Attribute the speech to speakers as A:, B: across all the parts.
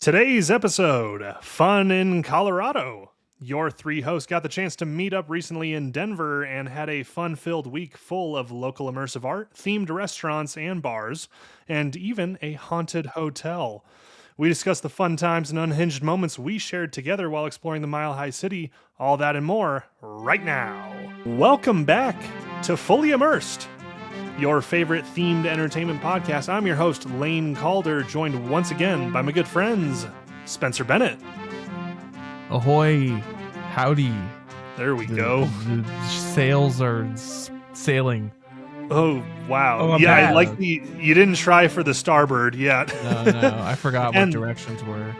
A: Today's episode, Fun in Colorado. Your three hosts got the chance to meet up recently in Denver and had a fun-filled week full of local immersive art, themed restaurants and bars, and even a haunted hotel. We discussed the fun times and unhinged moments we shared together while exploring the Mile High City. All that and more right now. Welcome back to Fully Immersed, your favorite themed entertainment podcast. I'm your host, Lain Calder, joined once again by my good friends, Spencer Bennett.
B: Ahoy, howdy.
A: There we go.
B: The sails are sailing.
A: Oh, wow.
B: Oh,
A: yeah,
B: bad.
A: I like you didn't try for the starboard yet.
B: No, I forgot what directions were.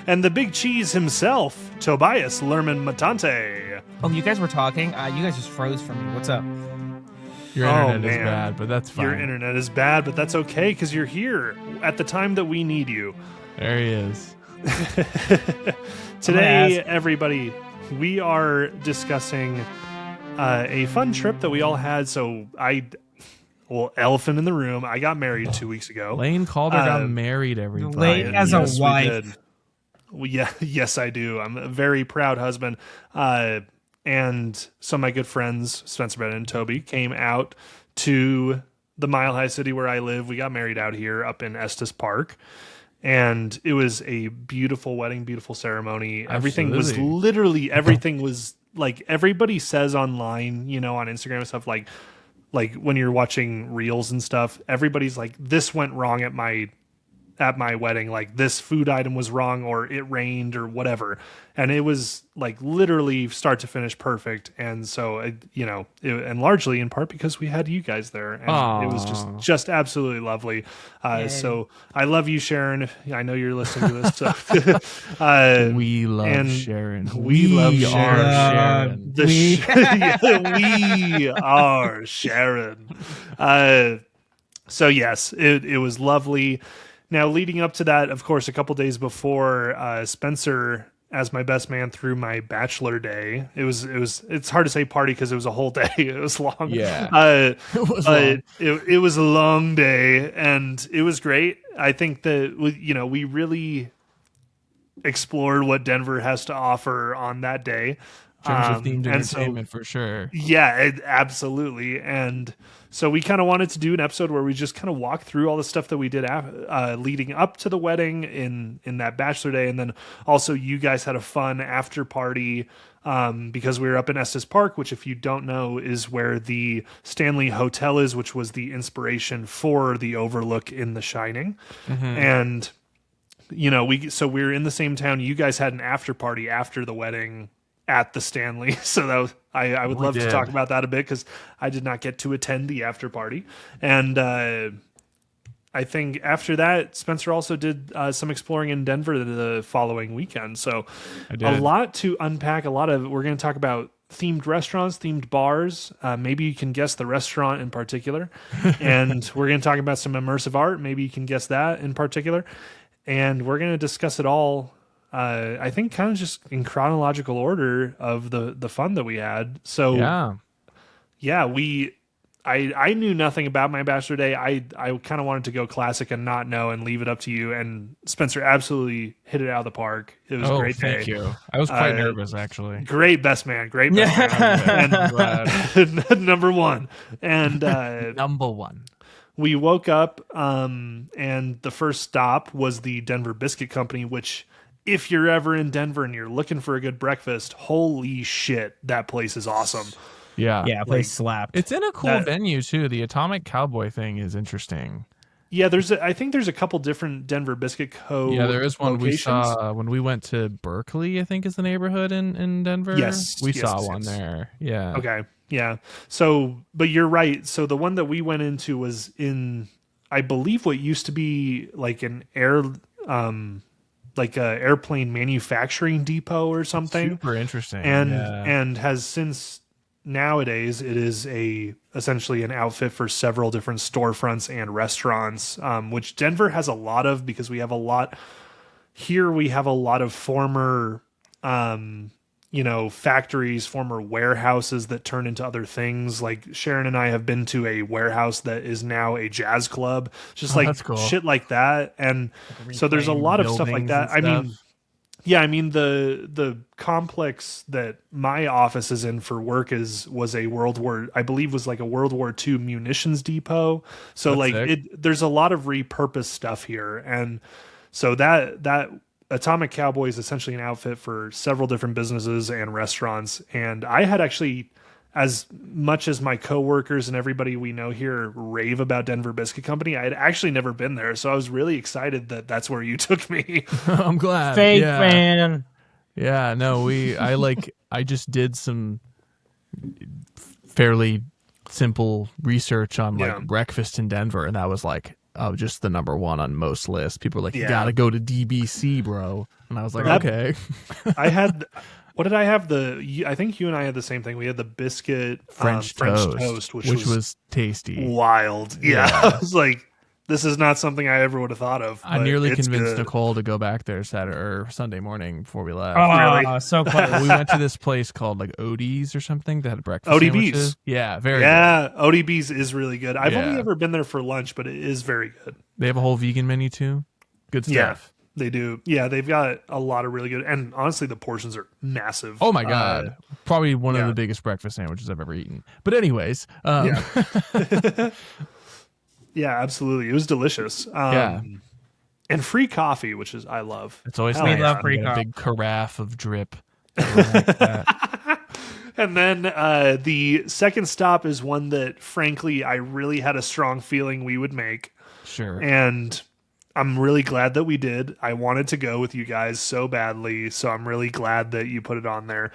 A: And the big cheese himself, Tobias Lerman Matante.
C: Oh, you guys were talking? You guys just froze for me. What's up?
B: Your internet is bad, but that's fine.
A: Your internet is bad, but that's okay because you're here at the time that we need you.
B: There he is.
A: Today, everybody, we are discussing a fun trip that we all had. So elephant in the room. I got married 2 weeks ago.
B: Lain Calder got married, everybody.
C: Lain has a wife.
A: Well, yeah, yes, I do. I'm a very proud husband. And some of my good friends, Spencer Bennett and Toby, came out to the Mile High City where I live. We got married out here up in Estes Park. And it was a beautiful wedding, beautiful ceremony. Everything was like everybody says online, on Instagram and stuff, like when you're watching reels and stuff, everybody's like, this went wrong at my wedding, like this food item was wrong or it rained or whatever. And it was like literally start to finish perfect. And so, and largely in part because we had you guys there and it was just absolutely lovely. So I love you, Sharon. I know you're listening to this. So,
B: we love Sharon.
A: We love Sharon.
B: We
A: are Sharon. So yes, it was lovely. Now, leading up to that, of course, a couple days before, Spencer, as my best man, threw my bachelor day. It's hard to say party because it was a whole day. It was long.
B: Yeah.
A: It was a long day, and it was great. I think that, we really explored what Denver has to offer on that day.
B: In terms of themed entertainment, for sure.
A: Yeah, absolutely. And so we kind of wanted to do an episode where we just kind of walk through all the stuff that we did leading up to the wedding in that bachelor day. And then also you guys had a fun after party because we were up in Estes Park, which if you don't know is where the Stanley Hotel is, which was the inspiration for the overlook in The Shining. Mm-hmm. And, we were in the same town. You guys had an after party after the wedding at the Stanley. So that was, I would love to talk about that a bit because I did not get to attend the after party. And I think after that, Spencer also did some exploring in Denver the following weekend. So a lot to unpack. We're going to talk about themed restaurants, themed bars. Maybe you can guess the restaurant in particular. And we're going to talk about some immersive art. Maybe you can guess that in particular. And we're going to discuss it all I think kind of just in chronological order of the fun that we had. So I knew nothing about my bachelor day. I kind of wanted to go classic and not know and leave it up to you. And Spencer absolutely hit it out of the park. It was a great day.
B: Thank you. I was quite nervous, actually.
A: Great best man. Great best man. And, number one. And
C: number one.
A: We woke up and the first stop was the Denver Biscuit Company, which, if you're ever in Denver and you're looking for a good breakfast, holy shit, that place is awesome.
B: Yeah.
C: Yeah, place slapped.
B: It's in a cool venue, too. The Atomic Cowboy thing is interesting.
A: Yeah, I think there's a couple different Denver Biscuit Co.
B: Yeah, there is one
A: locations.
B: We saw when we went to Berkeley, I think is the neighborhood in Denver.
A: Yes.
B: We saw one there. Yeah.
A: Okay. Yeah. So, but you're right. So the one that we went into was in, I believe, what used to be like an airplane manufacturing depot or something.
B: Super interesting.
A: And has since nowadays it is essentially an outfit for several different storefronts and restaurants, which Denver has a lot of because we have a lot of former factories, former warehouses that turn into other things. Like Sharon and I have been to a warehouse that is now a jazz club, just like
B: that's cool.
A: shit like that. And so there's a lot of stuff like that. I mean, the complex that my office is in for work was a I believe was like a World War II munitions depot. So
B: That's
A: like
B: sick.
A: there's a lot of repurposed stuff here. And so that Atomic Cowboy is essentially an outfit for several different businesses and restaurants. And I had actually, as much as my coworkers and everybody we know here rave about Denver Biscuit Company, I had actually never been there. So I was really excited that that's where you took me.
B: I'm glad.
C: Fake
B: yeah.
C: fan.
B: Yeah, no, I just did some fairly simple research on like breakfast in Denver, and that was like just the number one on most lists. People were like, you gotta go to DBC, bro. And I was like, okay.
A: I had, what did I have? I think you and I had the same thing. We had the biscuit
B: French toast, which was tasty.
A: Wild. Yeah. I was like, this is not something I ever would have thought of.
B: I nearly convinced
A: good.
B: Nicole to go back there Saturday or Sunday morning before we left.
C: Oh,
A: Really?
C: so close.
B: We went to this place called like Odie's or something that had breakfast
A: ODB's.
B: sandwiches. Yeah, very good.
A: ODB's is really good. I've only
B: Yeah.
A: ever been there for lunch, but it is very good.
B: They have a whole vegan menu too. Good stuff.
A: Yeah, they do. Yeah, they've got a lot of really good, and honestly, the portions are massive.
B: Oh my god, probably one of the biggest breakfast sandwiches I've ever eaten. But anyways,
A: yeah, absolutely, it was delicious. And free coffee, which is I love.
B: It's always
A: Hell
B: nice.
C: love
B: to
C: free
B: get a
C: coffee.
B: big carafe of drip. Like that.
A: And then the second stop is one that, frankly, I really had a strong feeling we would make.
B: Sure.
A: And I'm really glad that we did. I wanted to go with you guys so badly, so I'm really glad that you put it on there.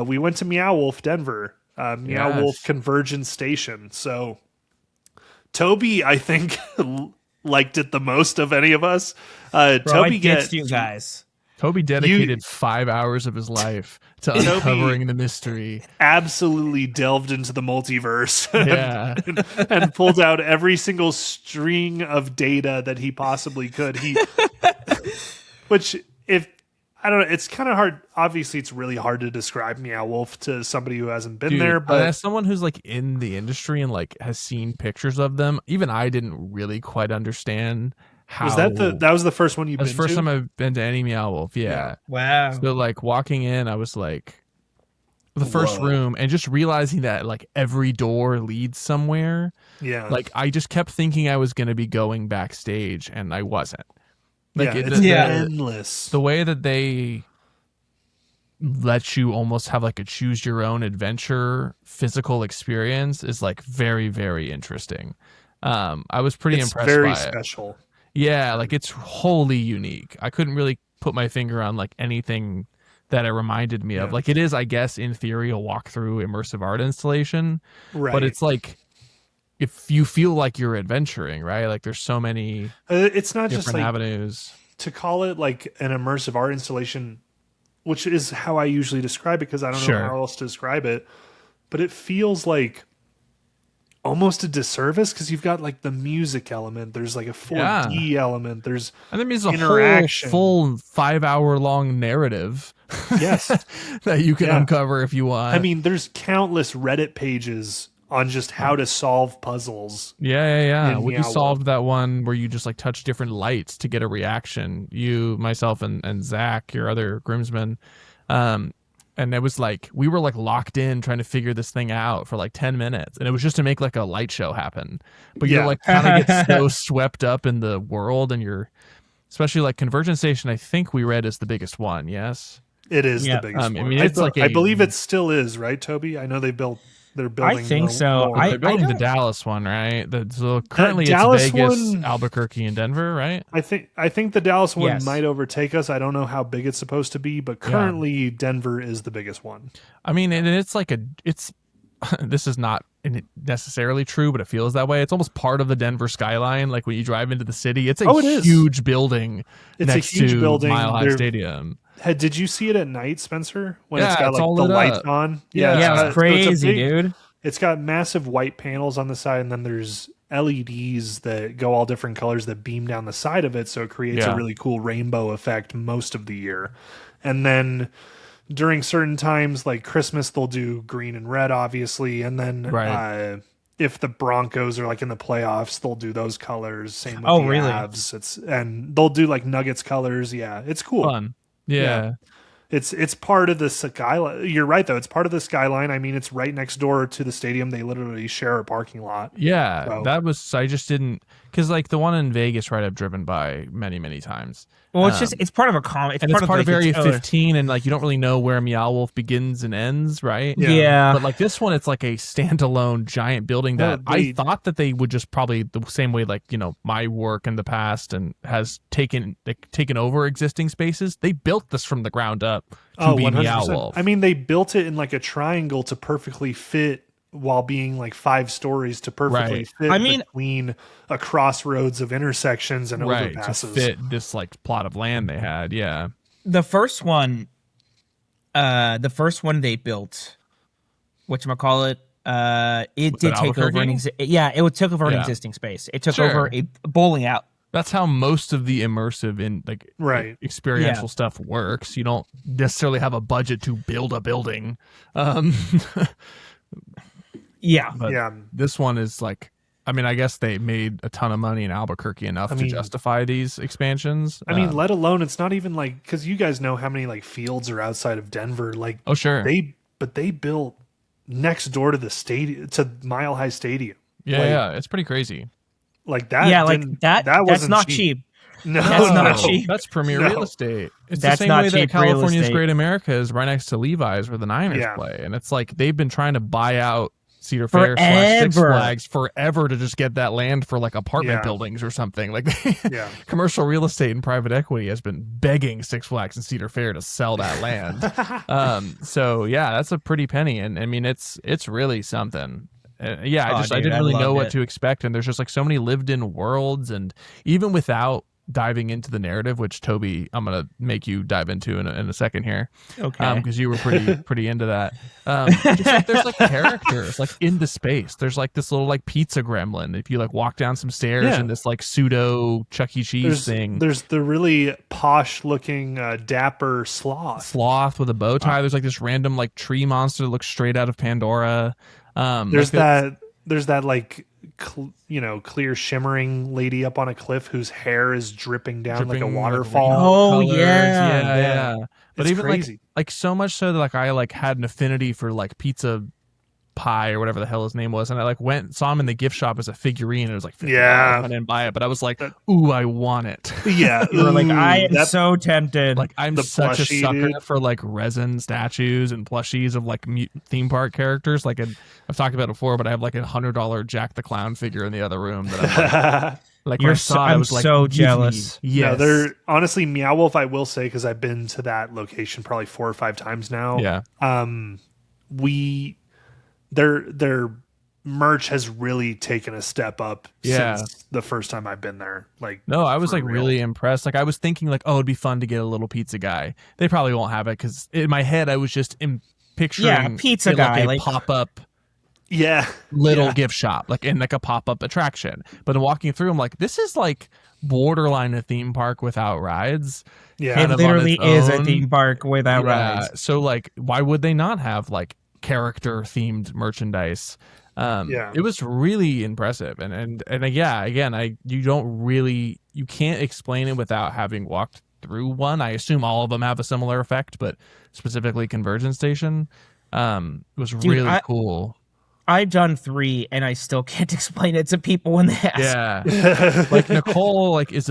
A: We went to Meow Wolf, Denver. Meow Wolf Convergence Station. So Toby, I think, liked it the most of any of us. Toby
C: gets you guys.
B: Toby dedicated 5 hours of his life to uncovering the mystery.
A: Absolutely delved into the multiverse
B: Yeah.
A: and pulled out every single string of data that he possibly could. Which, if I don't know, it's kind of hard. Obviously, it's really hard to describe Meow Wolf to somebody who hasn't been there. But
B: as someone who's like in the industry and like has seen pictures of them, even I didn't really quite understand. How
A: that was the first one you've been to?
B: That was the first time I've been to any Meow Wolf, yeah.
C: Wow.
B: So like walking in, I was like the first room and just realizing that like every door leads somewhere.
A: Yeah.
B: Like I just kept thinking I was gonna be going backstage and I wasn't. Like
A: it's endless.
B: The way that they let you almost have like a choose your own adventure physical experience is like very, very interesting. I was pretty impressed
A: by it.
B: It's
A: very special.
B: Yeah, like it's wholly unique. I couldn't really put my finger on like anything that it reminded me of. Like it is, I guess, in theory, a walkthrough immersive art installation. Right. But it's like if you feel like you're adventuring, right? Like there's so many
A: it's not just like
B: avenues.
A: To call it like an immersive art installation, which is how I usually describe it because I don't know how else to describe it. But it feels like almost a disservice because you've got like the music element, there's like a 4D element, there's
B: and then there's a whole full 5 hour long narrative that you can uncover if you want.
A: I mean, there's countless Reddit pages on just how to solve puzzles.
B: Yeah. We solved that one where you just like touch different lights to get a reaction. You, myself, and Zach, your other groomsman. And it was like, we were like locked in trying to figure this thing out for like 10 minutes. And it was just to make like a light show happen. But you're like kind of get so swept up in the world and you're, especially like Convergence Station, I think we read is the biggest one. Yes.
A: It is the biggest one.
B: I mean, it's
A: I believe it still is, right, Toby? I know they're building.
C: I think so.
B: They're building the Dallas one, right? So currently it's Vegas, Albuquerque, and Denver, right?
A: I think the Dallas one might overtake us. I don't know how big it's supposed to be, but currently Denver is the biggest one.
B: I mean, and it's like this is not necessarily true, but it feels that way. It's almost part of the Denver skyline. Like when you drive into the city, it's a huge building next to Mile High Stadium.
A: Did you see it at night, Spencer? When
B: it's
A: got like the lights on?
C: Yeah, it's crazy, dude.
A: It's got massive white panels on the side, and then there's LEDs that go all different colors that beam down the side of it, so it creates a really cool rainbow effect most of the year. And then during certain times like Christmas, they'll do green and red, obviously, and then if the Broncos are like in the playoffs, they'll do those colors. Same with the Avs. And they'll do like Nuggets colors. Yeah, it's cool.
B: Fun. Yeah.
A: It's part of the skyline. You're right, though. It's part of the skyline. I mean, it's right next door to the stadium. They literally share a parking lot.
B: Yeah,
A: so.
B: That was. I just didn't, because like the one in Vegas, right? I've driven by many times.
C: Well, it's part of a it's part of
B: Area 15, and like you don't really know where Meow Wolf begins and ends, right?
C: Yeah.
B: But like this one, it's like a standalone giant building that I thought that they would just probably the same way like my work in the past and has taken over existing spaces. They built this from the ground up to be 100%. Meow Wolf.
A: I mean, they built it in like a triangle to perfectly fit, while being like 5 stories to perfectly fit between a crossroads of intersections and overpasses.
B: To fit this like plot of land they had. Yeah.
C: The first one they built, whatchamacallit, it did take over it took over an existing space. It took over a bowling alley.
B: That's how most of the immersive and like experiential stuff works. You don't necessarily have a budget to build a building. But this one is like, I mean, I guess they made a ton of money in Albuquerque enough to justify these expansions.
A: I mean, let alone, it's not even like, because you guys know how many like fields are outside of Denver. Like,
B: oh sure,
A: they built next door to the stadium, to Mile High Stadium.
B: Yeah, it's pretty crazy.
A: Like that.
C: Yeah, like that. That's not cheap.
A: No,
C: that's not cheap.
B: That's premier real estate. It's the same way that California's Great America is right next to Levi's, where the Niners play, and it's like they've been trying to buy out Cedar Fair / Six Flags forever to just get that land for like apartment buildings or something. Like commercial real estate and private equity has been begging Six Flags and Cedar Fair to sell that land. So yeah, that's a pretty penny, and I mean it's really something. I didn't really know what to expect, and there's just like so many lived-in worlds, and even without diving into the narrative, which Toby, I'm gonna make you dive into in a second here,
C: okay?
B: Because you were pretty into that. Just like there's like characters like in the space. There's like this little like pizza gremlin. If you like walk down some stairs and this like pseudo Chuck E. Cheese thing.
A: There's the really posh looking dapper sloth
B: with a bow tie. There's like this random like tree monster that looks straight out of Pandora.
A: There's that like clear shimmering lady up on a cliff whose hair is dripping like a waterfall.
B: Like yeah. But
A: it's
B: even
A: crazy.
B: like so much so that like I like had an affinity for like pizza pie or whatever the hell his name was, and I like saw him in the gift shop as a figurine, and it was like $50. I didn't buy it, but I was like, ooh, I want it.
A: Yeah.
C: You were like, I am so tempted.
B: Like I'm such a sucker for like resin statues and plushies of like theme park characters. Like I've talked about it before, but I have like $100 Jack the Clown figure in the other room that I'm like
C: I'm so jealous.
A: Yes. No, they're honestly Meow Wolf, I will say, because I've been to that location probably 4 or 5 times now.
B: Yeah.
A: Their merch has really taken a step up since the first time I've been there. Like,
B: no, I was like really impressed. Like I was thinking like, oh, it'd be fun to get a little pizza guy. They probably won't have it because in my head I was just picturing
C: pizza guy,
B: like a pop up. Gift shop, like in like a pop-up attraction. But walking through, I'm like, this is like borderline a theme park without rides.
C: Yeah, it literally is a theme park without rides.
B: So like, why would they not have like character themed merchandise? It was really impressive, and again, you can't explain it without having walked through one. I assume all of them have a similar effect, but specifically Conversion Station was really cool.
C: I've done 3 and I still can't explain it to people when they ask.
B: Yeah. Like Nicole like is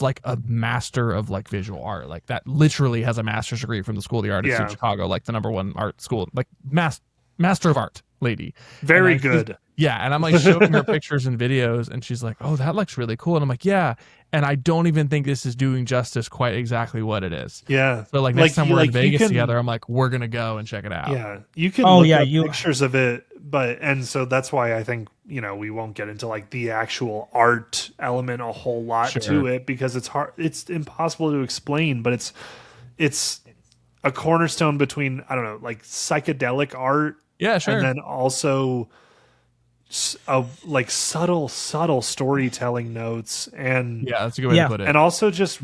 B: like a master of like visual art. Like that literally has a master's degree from the School of the Arts in Chicago, like the #1 art school, like master of art lady.
A: Very good.
B: And I'm like showing her pictures and videos, and she's like, oh, that looks really cool. And I'm like, yeah. And I don't even think this is doing justice quite exactly what it is.
A: Yeah.
B: So like next time we're in Vegas together, I'm like, we're going to go and check it out.
A: Yeah. You can look up pictures of it, and so that's why I think, we won't get into like the actual art element a whole lot to it, because it's hard. It's impossible to explain, but it's a cornerstone between, I don't know, like psychedelic art.
B: Yeah, sure.
A: And then also like subtle storytelling notes, and
B: that's a good way to put it.
A: And also just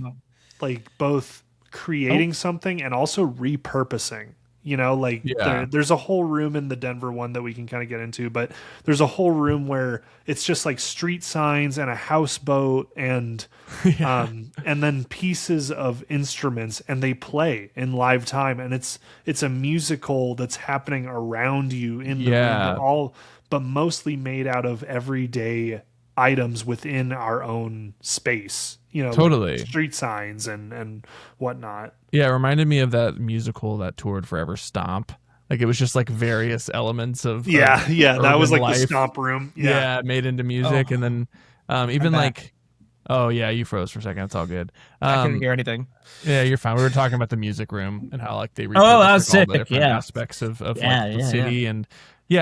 A: like both creating something and also repurposing. You know, like there's a whole room in the Denver one that we can kind of get into, but there's a whole room where it's just like street signs and a houseboat and then pieces of instruments, and they play in live time, and it's a musical that's happening around you in the room, but mostly made out of everyday items within our own space. You know,
B: totally
A: like street signs and whatnot.
B: Yeah, it reminded me of that musical that toured Forever, Stomp. Like it was just like various elements of
A: that was like
B: life.
A: The Stomp Room.
B: Made into music, and then even like you froze for a second. It's all good.
C: I couldn't hear anything.
B: Yeah, you're fine. We were talking about the music room and how like they repurposed
C: that was
B: all
C: sick.
B: the different aspects of the city, and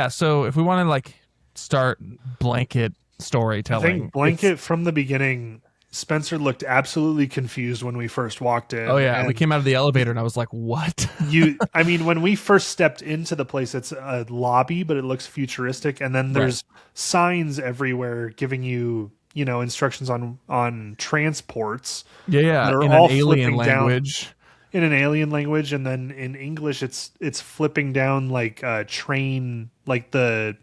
B: so if we want to like start blanket storytelling,
A: I think blanket from the beginning. Spencer looked absolutely confused when we first walked in.
B: Oh yeah, we came out of the elevator and I was like, "What?"
A: When we first stepped into the place, it's a lobby, but it looks futuristic, and then there's signs everywhere giving you, instructions on transports.
B: Yeah,
A: They're
B: in
A: all
B: an alien language.
A: In an alien language, and then in English, it's flipping down like a train, like the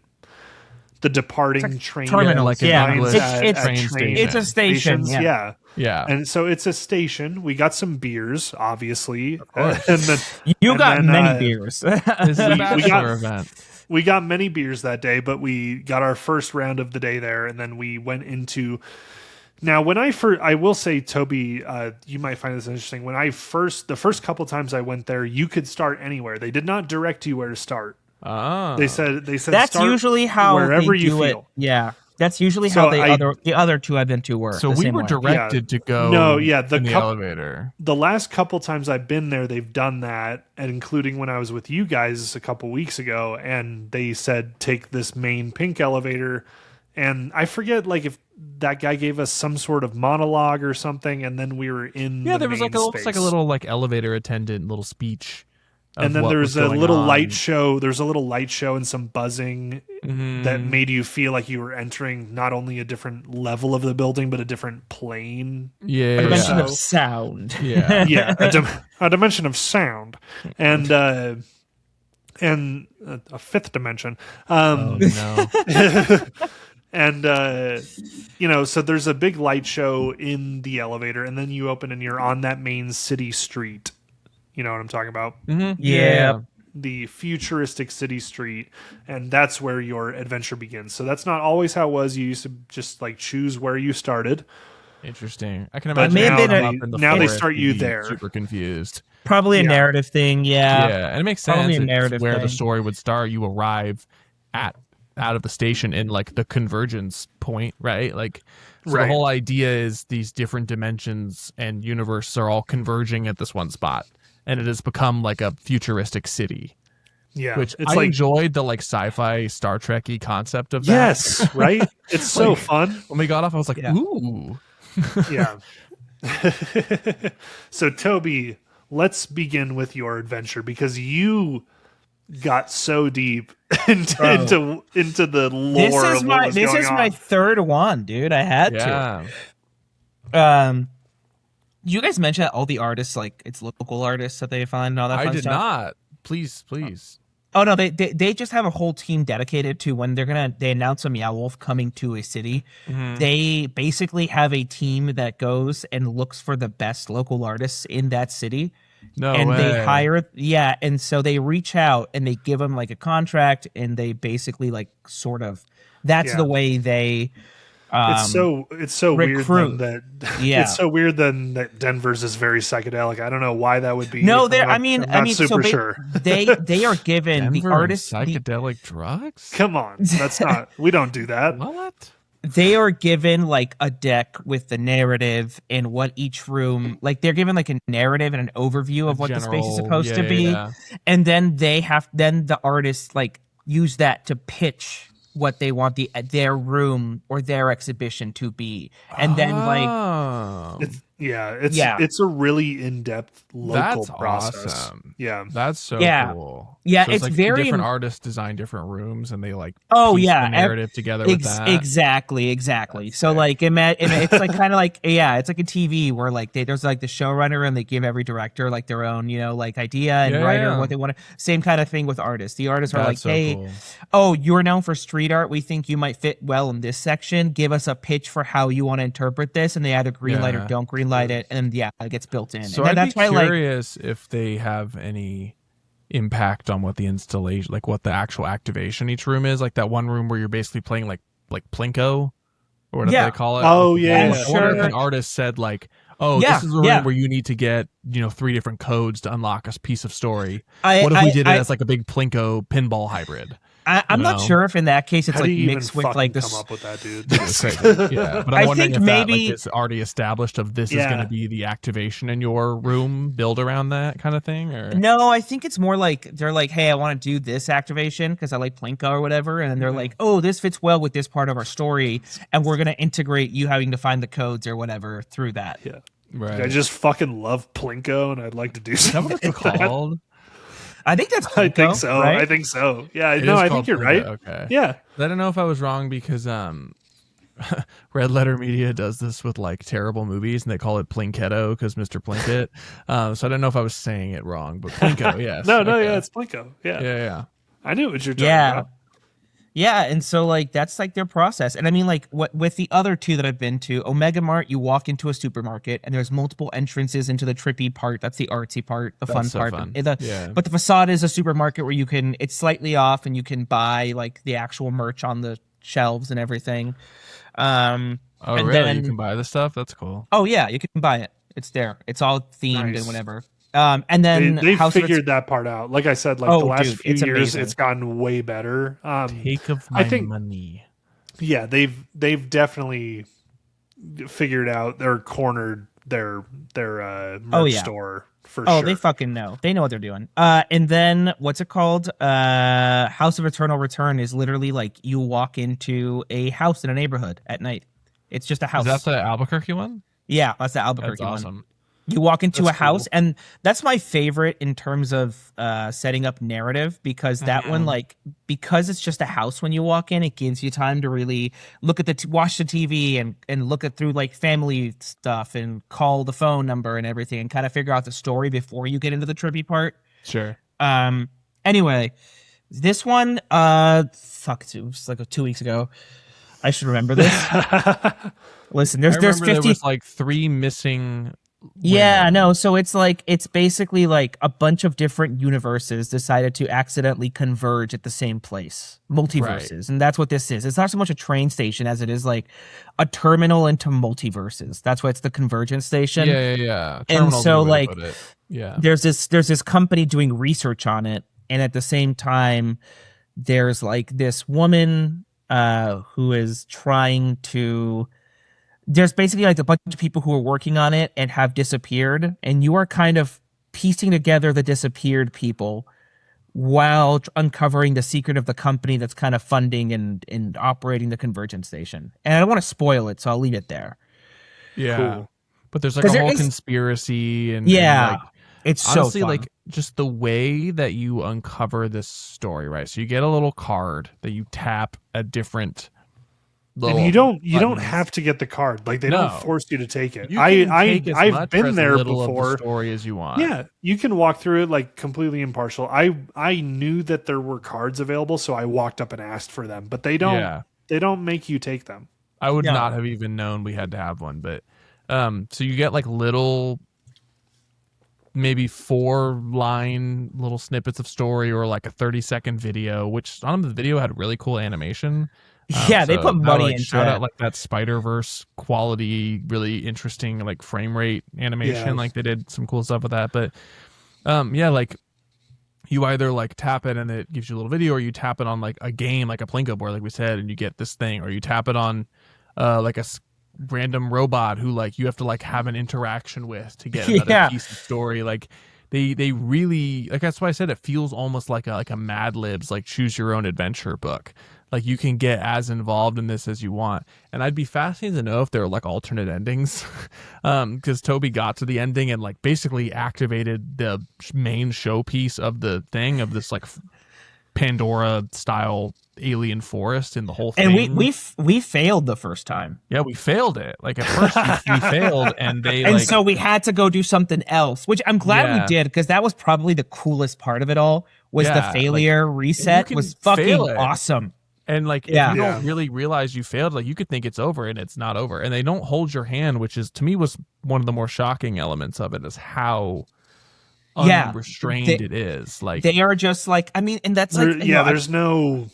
A: departing train
C: terminal,
B: like
C: it's a station.
A: Yeah. And so it's a station. We got some beers, obviously.
B: And
A: then
C: many beers.
B: This is a bachelor event.
A: We got many beers that day, but we got our first round of the day there, and then we went into. Now, when I will say, Toby, you might find this interesting. When the first couple times I went there, you could start anywhere. They did not direct you where to start. They said
C: that's
A: start
C: usually how
A: wherever
C: they
A: you
C: do
A: feel.
C: It. Yeah, that's usually how the other two I've been to were.
B: So we were directed to go. The elevator.
A: The last couple times I've been there, they've done that, and including when I was with you guys a couple weeks ago, and they said take this main pink elevator, and I forget like if that guy gave us some sort of monologue or something, and then we were in. Yeah,
B: there was like a little like elevator attendant little speech.
A: And then there's a little light show. There's a little light show and some buzzing that made you feel like you were entering not only a different level of the building, but a different plane.
C: Yeah. A dimension of sound.
B: Yeah.
A: A dimension of sound. And a fifth dimension.
B: Oh, no.
A: And, so there's a big light show in the elevator, and then you open and you're on that main city street. You know what I'm talking about?
B: Mm-hmm. Yeah.
A: The futuristic city street, and that's where your adventure begins. So that's not always how it was. You used to just like choose where you started.
B: Interesting. I can imagine
A: now they start you there.
B: Super confused.
C: Probably a narrative thing. Yeah.
B: Yeah, and it makes sense.
C: Probably a narrative
B: where
C: thing.
B: The story would start. You arrive out of the station in like the convergence point, right? Like, so the whole idea is these different dimensions and universes are all converging at this one spot. And it has become like a futuristic city.
A: Yeah.
B: Which I enjoyed the like sci-fi Star Trek-y concept of that.
A: Yes, right? It's so fun.
B: When we got off, I was like, ooh.
A: Yeah. So Toby, let's begin with your adventure because you got so deep into the lore of what was going on. This is
C: my third one, dude. I had to. You guys mentioned all the artists, like it's local artists that they find and all that fun stuff?
B: I did not. Please.
C: Oh no, they just have a whole team dedicated to when they announce a Meow Wolf coming to a city. Mm-hmm. They basically have a team that goes and looks for the best local artists in that city.
B: No way.
C: They hire, and so they reach out and they give them like a contract, and they basically like sort of that's the way they.
A: It's so
C: recruit.
A: weird that it's so weird then that Denver's is very psychedelic. I don't know why that would be.
C: No,
A: I'm not super sure.
C: They are given the artists
B: psychedelic drugs.
A: Come on, that's not. We don't do that.
B: What?
C: They are given like a deck with the narrative and what each room they're given like a narrative and an overview of what the space is supposed to be, and then the artists like use that to pitch what they want their room or their exhibition to be, and then
A: Yeah, it's a really in-depth local
B: That's
A: process.
B: Awesome.
A: Yeah,
B: that's so cool.
C: Yeah,
B: so
C: it's
B: like
C: very
B: different artists design different rooms, and they like
C: piece
B: the narrative together with that.
C: Exactly.
B: That's
C: so
B: sick.
C: like it's like kind of like it's like a TV where like there's like the showrunner and they give every director like their own like idea and writer and what they want to. Same kind of thing with artists. The artists are like,
B: so
C: hey,
B: cool.
C: Oh, you're known for street art. We think you might fit well in this section. Give us a pitch for how you want to interpret this, and they either green light or don't green light it, and it gets built in.
B: So
C: and
B: I'd be curious if they have any impact on what the installation, like what the actual activation each room is. Like that one room where you're basically playing like Plinko, or whatever they call it.
A: Oh
B: like,
A: yeah.
B: I wonder if an artist said like, oh, this is a room where you need to get 3 different codes to unlock a piece of story. What if we did it as like a big Plinko pinball hybrid?
C: I'm not sure if in that case it's
A: How
C: like
A: do you
C: mixed with like this.
A: Come up with that, dude.
B: Yeah, but I'm wondering if
C: maybe
B: that, like, is already established of this is going to be the activation in your room, build around that kind of thing, or
C: no? I think it's more like they're like, hey, I want to do this activation because I like Plinko or whatever, and then they're like, oh, this fits well with this part of our story, and we're going to integrate you having to find the codes or whatever through that.
A: Yeah,
B: right.
A: I just fucking love Plinko, and I'd like to do something.
B: Is that what it's called?
C: I think that's Plinko,
A: I think so.
C: Right?
A: I think so. Yeah, no, I think you're
B: Plinko.
A: right.
B: Okay.
A: Yeah.
B: I don't know if I was wrong because Red Letter Media does this with like terrible movies and they call it Plinketto because Mr. Plinkett. So I don't know if I was saying it wrong, but Plinko, yes.
A: No, yeah, it's Plinko. Yeah.
B: Yeah.
A: I knew what you're talking about.
C: Yeah, and so like that's like their process. And I mean like what with the other two that I've been to, Omega Mart, you walk into a supermarket and there's multiple entrances into the trippy part. That's the artsy part, the fun part.
B: Fun.
C: But the facade is a supermarket where it's slightly off and you can buy like the actual merch on the shelves and everything.
B: And really? You can buy the stuff? That's cool.
C: Oh yeah, you can buy it. It's there. It's all themed and whatever. And then
A: they figured that part out. Like I said, like the last few years,
C: amazing.
A: It's gotten way better.
B: Take of my money.
A: Yeah, they've definitely figured out. They're cornered their merch store for sure.
C: Oh, they fucking know. They know what they're doing. And then what's it called? House of Eternal Return is literally like you walk into a house in a neighborhood at night. It's just a house.
B: Is that the Albuquerque one?
C: Yeah, that's the Albuquerque one.
B: That's awesome.
C: You walk into a house, and that's my favorite in terms of setting up narrative because that one, like, because it's just a house when you walk in, it gives you time to really look at watch the TV and look at through like family stuff and call the phone number and everything and kind of figure out the story before you get into the trippy part.
B: Sure.
C: Anyway, this one, it was like 2 weeks ago. I should remember this. Listen, there's 50.
B: There was like 3 missing.
C: Yeah, no. So it's basically like a bunch of different universes decided to accidentally converge at the same place, multiverses, right. And that's what this is. It's not so much a train station as it is like a terminal into multiverses. That's why it's the convergence station.
B: Yeah.
C: And so like,
B: yeah,
C: there's this company doing research on it, and at the same time, there's like this woman who is trying to. There's basically like a bunch of people who are working on it and have disappeared, and you are kind of piecing together the disappeared people while uncovering the secret of the company that's kind of funding and operating the convergence station. And I don't want to spoil it, so I'll leave it there.
B: Yeah,
A: cool.
B: But there's like a whole conspiracy and
C: like, it's
B: honestly
C: so fun.
B: Like just the way that you uncover this story, right? So you get a little card that you tap at different.
A: And you don't have to get the card. Like they don't force you to take it. I've been there before.
B: Of the story as you want.
A: Yeah, you can walk through it like completely impartial. I knew that there were cards available, so I walked up and asked for them. But they don't make you take them.
B: I would not have even known we had to have one. But so you get like little, maybe 4-line little snippets of story or like a 30-second video, which some of the video had really cool animation.
C: They put money into
B: shout
C: it.
B: out like that Spider-Verse quality, really interesting like frame rate animation. Like they did some cool stuff with that. But like you either like tap it and it gives you a little video, or you tap it on like a game, like a Plinko board, like we said, and you get this thing, or you tap it on like a random robot who like you have to like have an interaction with to get another piece of story. Like they really like, that's why I said it feels almost like a Mad Libs, like choose your own adventure book. Like you can get as involved in this as you want. And I'd be fascinated to know if there are like alternate endings. Because Toby got to the ending and like basically activated the main showpiece of the thing, of this like Pandora style alien forest in the whole thing.
C: And we failed the first time.
B: Yeah, we failed it. Like at first we failed, and
C: so we had to go do something else, which I'm glad we did, because that was probably the coolest part of it all. Was the failure reset was fucking awesome.
B: And like, if you don't really realize you failed, like you could think it's over and it's not over. And they don't hold your hand, which is, to me, was one of the more shocking elements of it, is how unrestrained it is. Like
C: they are just like, I mean, and that's like,
A: there's no,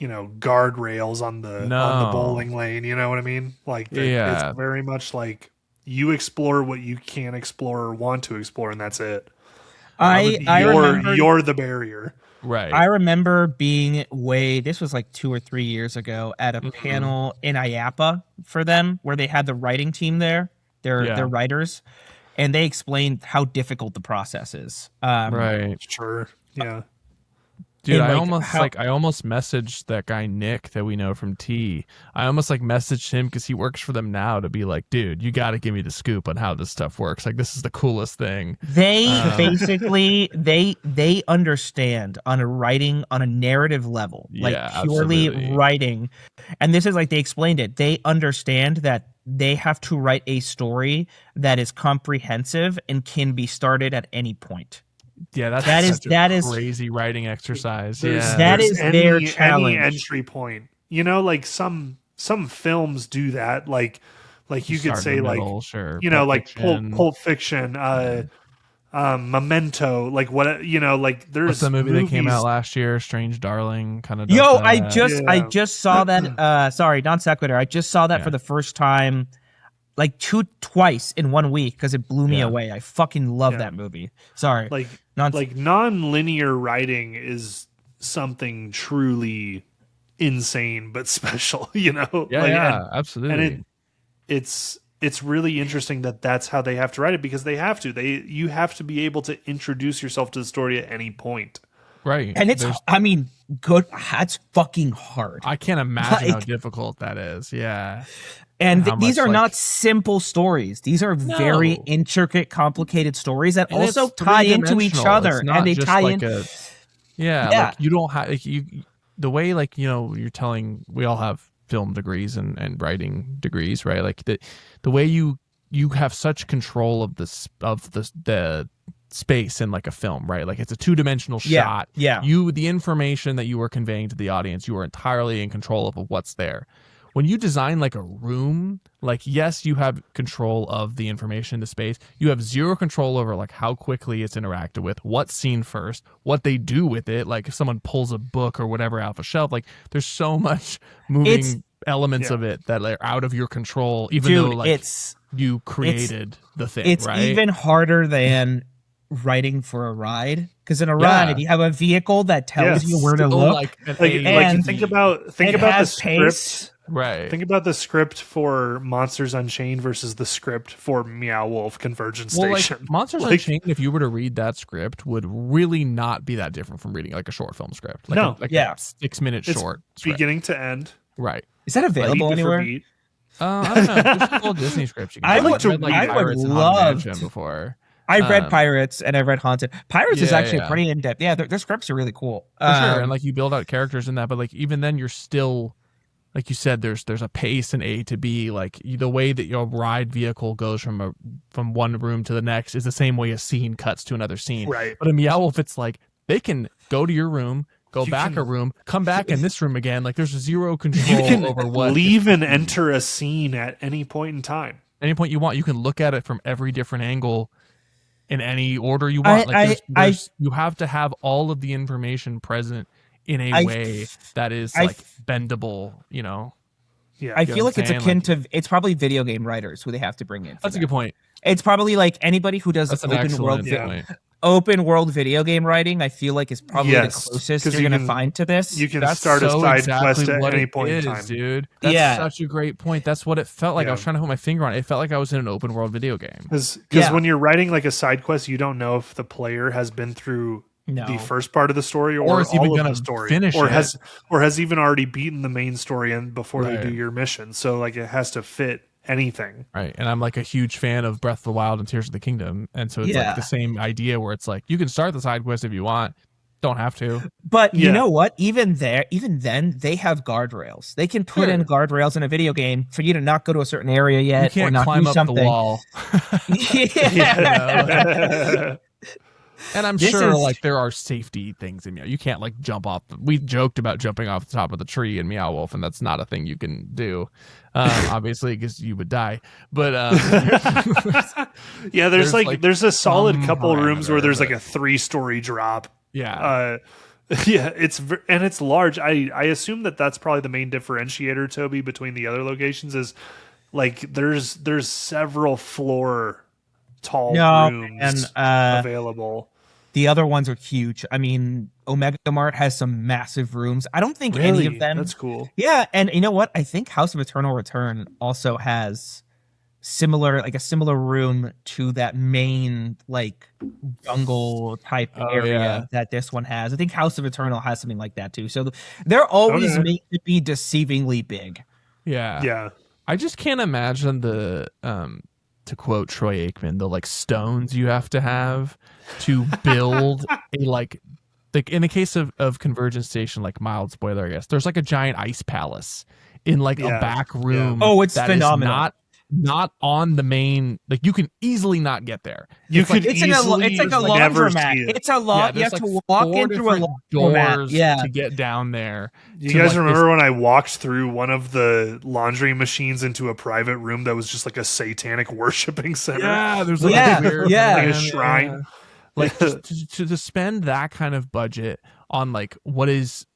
A: guardrails on the bowling lane. You know what I mean? Like, it's very much like you explore what you can explore or want to explore, and that's it. You're the barrier.
B: Right.
C: I remember being this was like 2 or 3 years ago at a panel in IAPA for them, where they had the writing team there, their writers, and they explained how difficult the process is.
B: Right.
A: Sure. Yeah.
B: Dude, I almost messaged that guy Nick that we know from T. I almost like messaged him because he works for them now, to be like, dude, you got to give me the scoop on how this stuff works. Like, this is the coolest thing.
C: They basically they understand on a narrative level, like purely
B: absolutely.
C: writing. And this is like, they explained it. They understand that they have to write a story that is comprehensive and can be started at any point.
B: Yeah, that is crazy writing exercise.
C: That is their challenge.
A: Any entry point. Like some films do that. Like you could say, like,
B: sure,
A: like Pulp Fiction, Memento, like what, like there's
B: what's the movie that came out last year, Strange Darling, kind of.
C: I just saw that. Sorry, non sequitur. I just saw that for the first time, like twice in 1 week, because it blew me away. I fucking love that movie. Sorry.
A: Like non-linear writing is something truly insane but special,
B: absolutely.
A: And it's really interesting that that's how they have to write it, because you have to be able to introduce yourself to the story at any point.
B: Right.
C: And good. That's fucking hard.
B: I can't imagine how difficult that is. Yeah.
C: And these are not simple stories. These are very intricate, complicated stories that also tie into each other, and they tie in.
B: Like you don't have the way, like, you're telling, we all have film degrees and writing degrees, right? Like the way you have such control of the space in like a film, right? Like it's a 2-dimensional shot.
C: Yeah.
B: The information that you are conveying to the audience, you are entirely in control of what's there. When you design like a room, like, yes, you have control of the information in the space. You have zero control over like how quickly it's interacted with, what's seen first, what they do with it. Like if someone pulls a book or whatever out of a shelf, like there's so much moving elements of it that are out of your control, even though like you created the thing.
C: It's
B: right?
C: even harder than writing for a ride, because in a ride you have a vehicle that tells you where to look.
A: Think about the script.
C: Pace.
B: Right.
A: Think about the script for Monsters Unchained versus the script for Meow Wolf Convergence Station.
B: Like, Monsters Unchained, if you were to read that script, would really not be that different from reading like a short film script. Like a 6-minute short script.
A: Beginning to end.
B: Right.
C: Is that available anywhere?
B: I don't know. There's a cool Disney scripts. You can
C: I would love
B: before.
C: I read Pirates and I read Haunted. Pirates is actually pretty in depth. Yeah, their scripts are really cool.
B: For sure. And like you build out characters in that, but like even then you're still, like you said, there's a pace in A to B. Like the way that your ride vehicle goes from one room to the next is the same way a scene cuts to another scene.
A: Right.
B: But in Meow Wolf, it's like they can go to your room, go back a room, come back in this room again. Like there's zero control over what.
A: Leave and enter a scene at any point in time.
B: Any point you want. You can look at it from every different angle in any order you want. You have to have all of the information present in a way that is like bendable,
A: Yeah,
C: I feel like it's akin to, it's probably video game writers who they have to bring in.
B: That's a good point.
C: It's probably like anybody who does
B: That's an
C: open world.
B: point.
C: open world video game writing, I feel like is probably the
A: Yes,
C: closest
A: 'cause
C: you're
A: you
C: going to
A: can-
C: find to this.
A: You can
B: That's
A: start a
B: so
A: side
B: exactly
A: quest at
B: what
A: any
B: it
A: point in
B: is,
A: time.
B: dude. That's
C: Yeah.
B: such a great point. That's what it felt like. I was trying to put my finger on it. It felt like I was in an open world video game.
A: Because
C: Yeah.
A: when you're writing like a side quest, you don't know if the player has been through the first part of the story or
B: is even
A: all of
B: gonna
A: the story,
B: finish
A: or
B: it.
A: has even already beaten the main story and before they do
B: Right.
A: your mission. So like it has to fit anything.
B: Right. And I'm like a huge fan of Breath of the Wild and Tears of the Kingdom. And so it's like the same idea where it's like you can start the side quest if you want. Don't have to.
C: But you know what? Even then, they have guardrails. They can put in guardrails in a video game for you to not go to a certain area yet
B: You can't
C: or not
B: climb
C: do
B: up
C: something.
B: the wall. And I'm sure like there are safety things in Meow. You can't like jump off. We joked about jumping off the top of the tree in Meow Wolf, and that's not a thing you can do, obviously, because you would die. But
A: yeah, there's a solid couple rooms where there's
B: but-
A: like a 3-story drop.
B: Yeah.
A: Yeah, it's large. I assume that's probably the main differentiator, Toby, between the other locations is like there's several floor tall rooms available.
C: The other ones are huge. I mean, Omega Mart has some massive rooms. I don't think any of them.
A: That's cool.
C: Yeah, and you know what? I think House of Eternal Return also has a similar room to that main like jungle type area that this one has. I think House of Eternal has something like that too. So they're always made to be deceivingly big.
B: Yeah.
A: Yeah.
B: I just can't imagine the to quote Troy Aikman, the like stones you have to have to build a like in the case of Convergence Station, like mild spoiler, I guess, there's like a giant ice palace in like a back room.
C: Oh, it's phenomenal.
B: Not on the main, like you can easily not get there.
A: It's like a
C: laundromat. It's a lot. You have to walk in through a laundromat
B: to get down there.
A: You guys remember when I walked through one of the laundry machines into a private room that was just like a satanic worshiping center?
B: Yeah, there's like a weird,
A: like a shrine.
B: Like to spend that kind of budget on like what is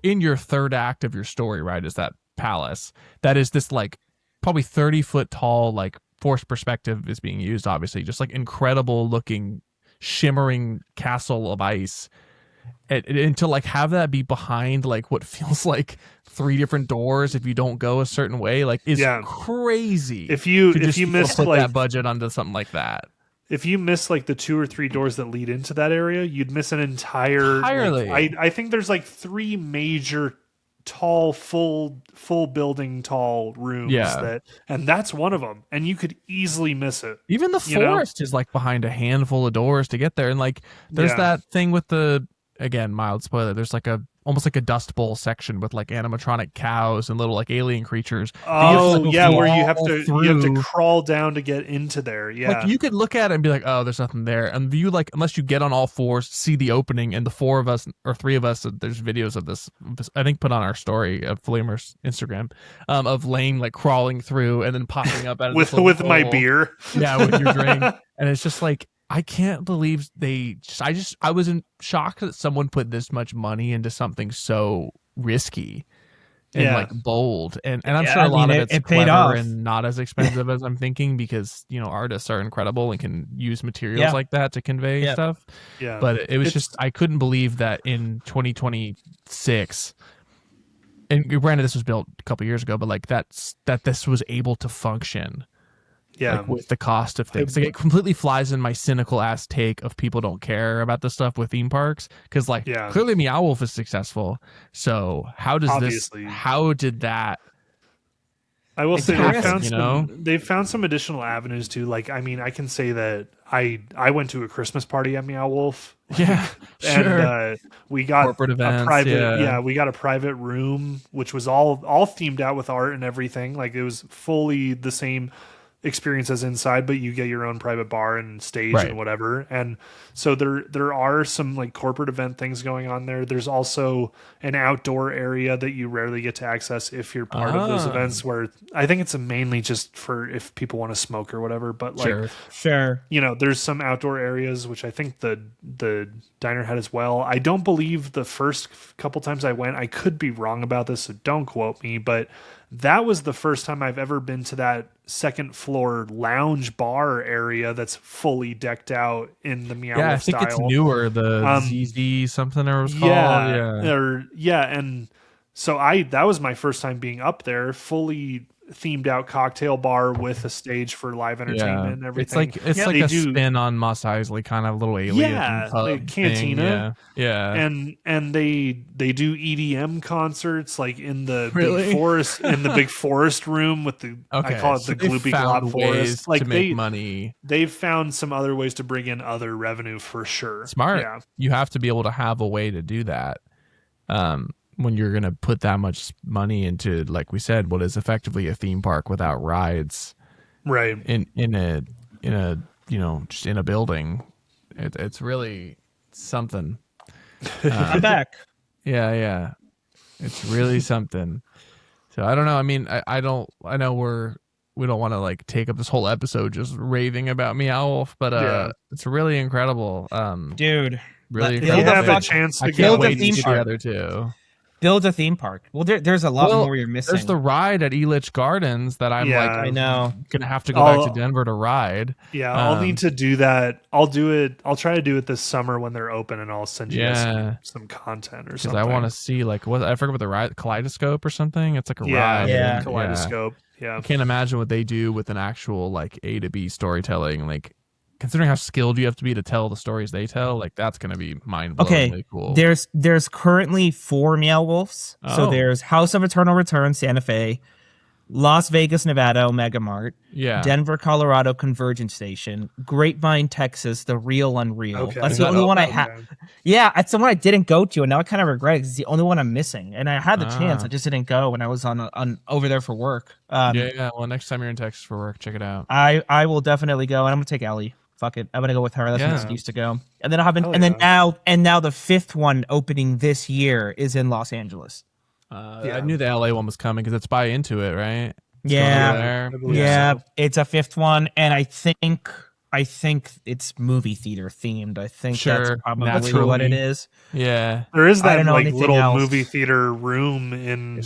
B: in your third act of your story, right? Is that palace that is this like probably 30-foot tall, like forced perspective is being used, obviously, just like incredible looking shimmering castle of ice, and to like have that be behind like what feels like 3 different doors if you don't go a certain way, like is crazy.
A: If you miss
B: put
A: like
B: that budget onto something like that.
A: If you miss like the 2 or 3 doors that lead into that area, you'd miss an entirely. Like, I think there's like 3 major tall full building tall rooms and that's one of them, and you could easily miss it.
B: Even the forest is like behind a handful of doors to get there, and like there's that thing with the, again, mild spoiler, there's like almost like a Dust Bowl section with like animatronic cows and little like alien creatures.
A: Oh yeah, where you have to crawl down to get into there. Yeah,
B: like you could look at it and be like, oh, there's nothing there, and you like, unless you get on all fours, see the opening, and the 4 of us or 3 of us, there's videos of this I think put on our story of Fully Immersed Instagram, of Lain like crawling through and then popping up out of
A: with my beer,
B: with your drink, and it's just like, I can't believe I was in shock that someone put this much money into something so risky and like bold, and I'm sure a lot of it's
C: paid
B: clever
C: off
B: and not as expensive as I'm thinking, because artists are incredible and can use materials like that to convey stuff.
A: Yeah,
B: but it was just, I couldn't believe that in 2026, and granted this was built a couple years ago, but like that this was able to function. Yeah, like with the cost of things, like it completely flies in my cynical ass take of people don't care about this stuff with theme parks, because like clearly Meow Wolf is successful. So how did that?
A: I will say they found some additional avenues too. Like, I mean, I can say that I went to a Christmas party at Meow Wolf.
B: Yeah,
A: and we got
B: corporate events,
A: a private. We got a private room which was all themed out with art and everything. Like it was fully the same experience as inside, but you get your own private bar and stage and whatever. And so there are some like corporate event things going on there. There's also an outdoor area that you rarely get to access if you're part of those events, where I think it's mainly just for if people want to smoke or whatever. But like,
C: sure,
A: there's some outdoor areas which I think the diner had as well. I don't believe the first couple times I went, I could be wrong about this, so don't quote me, but that was the first time I've ever been to that second floor lounge bar area that's fully decked out in the Meow Wolf style.
B: I think it's newer, the ZZ something or it was called.
A: And so that was my first time being up there, fully themed out cocktail bar with a stage for live entertainment and everything.
B: It's like a spin on Mos Eisley, kind of little alien
A: like cantina.
B: Yeah.
A: And they do EDM concerts like in the big forest in the big forest room with the I call it the gloopy glop forest. Like
B: to make money.
A: They've found some other ways to bring in other revenue for sure.
B: Smart. Yeah. You have to be able to have a way to do that. When you're going to put that much money into, like we said, what is effectively a theme park without rides,
A: right?
B: In a just in a building, it's really something.
C: I'm back.
B: Yeah, it's really something. So I don't know. I mean, I know we don't want to like take up this whole episode just raving about Meow Wolf, but it's really incredible.
C: Dude,
A: really incredible. You have a chance to
C: build a theme
B: park. The other two.
C: Build a theme park. Well, there's a lot more you're missing.
B: There's the ride at Elitch Gardens that I'm
C: I know
B: gonna have to go back to Denver to ride.
A: Yeah, I'll need to do that. I'll do it. I'll try to do it this summer when they're open, and I'll send you some content or something.
B: I want to see like what I forget what the ride, Kaleidoscope or something. It's like a ride.
A: Yeah, Kaleidoscope. Yeah,
B: I can't imagine what they do with an actual like A to B storytelling. Like considering how skilled you have to be to tell the stories they tell, like that's going to be mind-blowingly cool.
C: There's currently 4 Meow Wolves. So there's House of Eternal Return, Santa Fe, Las Vegas, Nevada, Omega Mart, Denver, Colorado, Convergence Station, Grapevine, Texas, The Real Unreal.
A: Okay.
C: That's the only one I have. Yeah, it's the one I didn't go to, and now I kind of regret it because it's the only one I'm missing. And I had the chance, I just didn't go when I was on over there for work.
B: Well, next time you're in Texas for work, check it out.
C: I will definitely go, and I'm gonna take Ellie. Fuck it, I'm gonna go with her. That's an excuse to go. And then now the 5th one opening this year is in Los Angeles.
B: I knew the LA one was coming because it's by Into It, right? It's
C: it's a 5th one, and I think it's movie theater themed. I think that's probably what it is.
B: Yeah,
A: there is that like little movie theater room in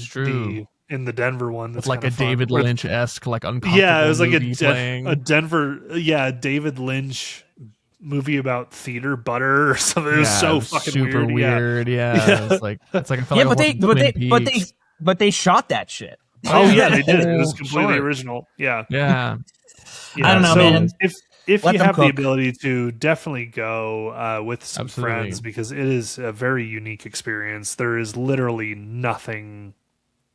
A: the Denver one. That's
B: with like a David Lynch-esque like uncomfortable.
A: Yeah, it was like
B: a
A: Denver. Yeah, David Lynch movie about theater butter or something. It was so fucking
B: super weird. Yeah. It's like I felt
C: but they shot that shit.
A: Oh yeah, they did. It was completely original. Yeah.
B: Yeah.
C: I don't know, man.
A: If you have the ability to, definitely go with some friends because it is a very unique experience. There is literally nothing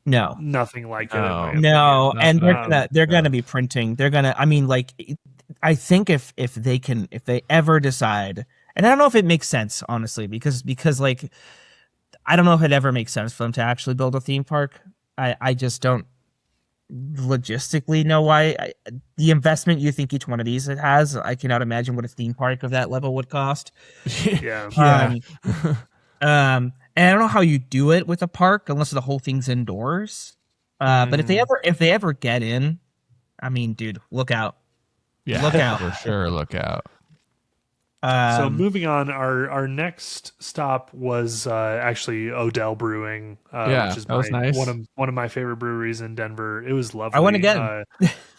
A: like it.
C: No, and they're gonna be printing. They're gonna. I mean, like, I think if they ever decide, and I don't know if it makes sense, honestly, because like, I don't know if it ever makes sense for them to actually build a theme park. I just don't logistically know why. The investment you think each one of these has, I cannot imagine what a theme park of that level would cost. And I don't know how you do it with a park unless the whole thing's indoors. But if they ever get in, I mean, dude, look out.
B: Yeah,
C: look out.
B: For sure, look out.
A: So moving on, our next stop was actually Odell Brewing, which is
B: nice.
A: one of my favorite breweries in Denver. It was lovely.
C: I went again.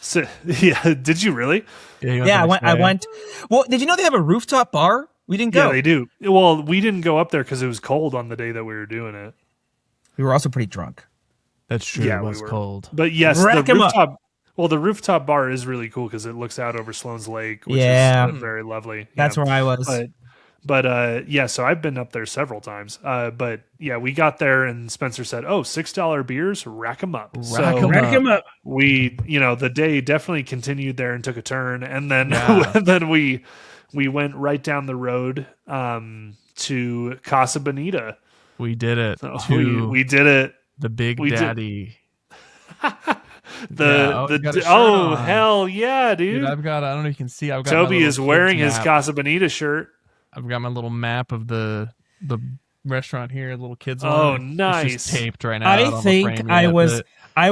A: Did you really?
C: Yeah, I went. Well, did you know they have a rooftop bar? We didn't go.
A: Yeah, they do. Well, we didn't go up there because it was cold on the day that we were doing it.
C: We were also pretty drunk.
B: That's true. Yeah, it was cold.
A: But yes, the rooftop. Well, the rooftop bar is really cool because it looks out over Sloan's Lake, which is very lovely.
C: That's where I was.
A: But so I've been up there several times. But yeah, we got there and Spencer said, $6 beers, rack them up.
C: Rack them up.
A: We, the day definitely continued there and took a turn. And then, then we went right down the road to Casa Bonita.
B: We did it.
A: So we did it.
B: The Big Daddy.
A: Hell yeah, dude!
B: I don't know if you can see.
A: Toby is wearing his Casa Bonita shirt.
B: I've got my little map of the restaurant here. The little kids.
A: Nice!
B: It's just taped right now.
C: I think I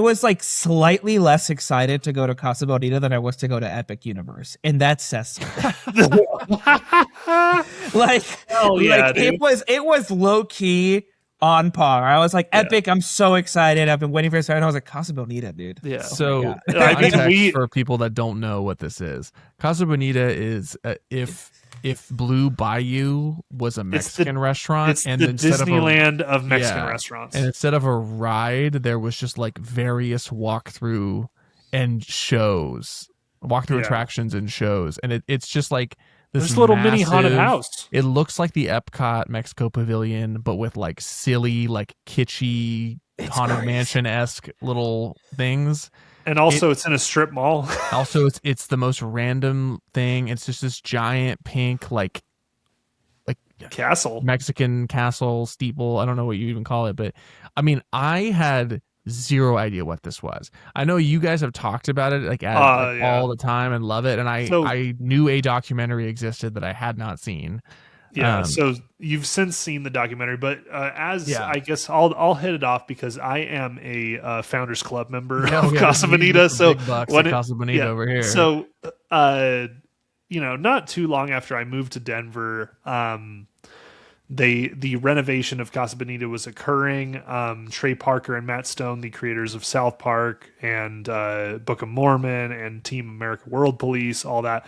C: was like slightly less excited to go to Casa Bonita than I was to go to Epic Universe, and that says something. It was low key. on par. I was like, epic. I'm so excited. I've been waiting for this. And I was like, Casa Bonita, dude.
A: Yeah.
B: So
A: I mean,
B: for people that don't know what this is, Casa Bonita is if Blue Bayou was a Mexican restaurant,
A: it's
B: and
A: the
B: instead
A: Disneyland of Mexican restaurants,
B: and instead of a ride, there was just like various walkthrough and attractions and shows, and it's just like this
A: little
B: massive,
A: mini haunted house.
B: It looks like the Epcot Mexico Pavilion, but with like silly, like kitschy haunted mansion-esque little things.
A: And also, it's in a strip mall.
B: Also, it's the most random thing. It's just this giant pink like
A: castle,
B: Mexican castle steeple. I don't know what you even call it, but I mean, I had zero idea what this was. I know you guys have talked about it all the time and love it, and I knew a documentary existed that I had not seen.
A: Yeah, so you've since seen the documentary, but I guess I'll hit it off because I am a Founders Club member of Casa Bonita. So
B: Casa Bonita over here.
A: So not too long after I moved to Denver, the renovation of Casa Bonita was occurring. Trey Parker and Matt Stone, the creators of South Park and Book of Mormon and Team America World Police, all that,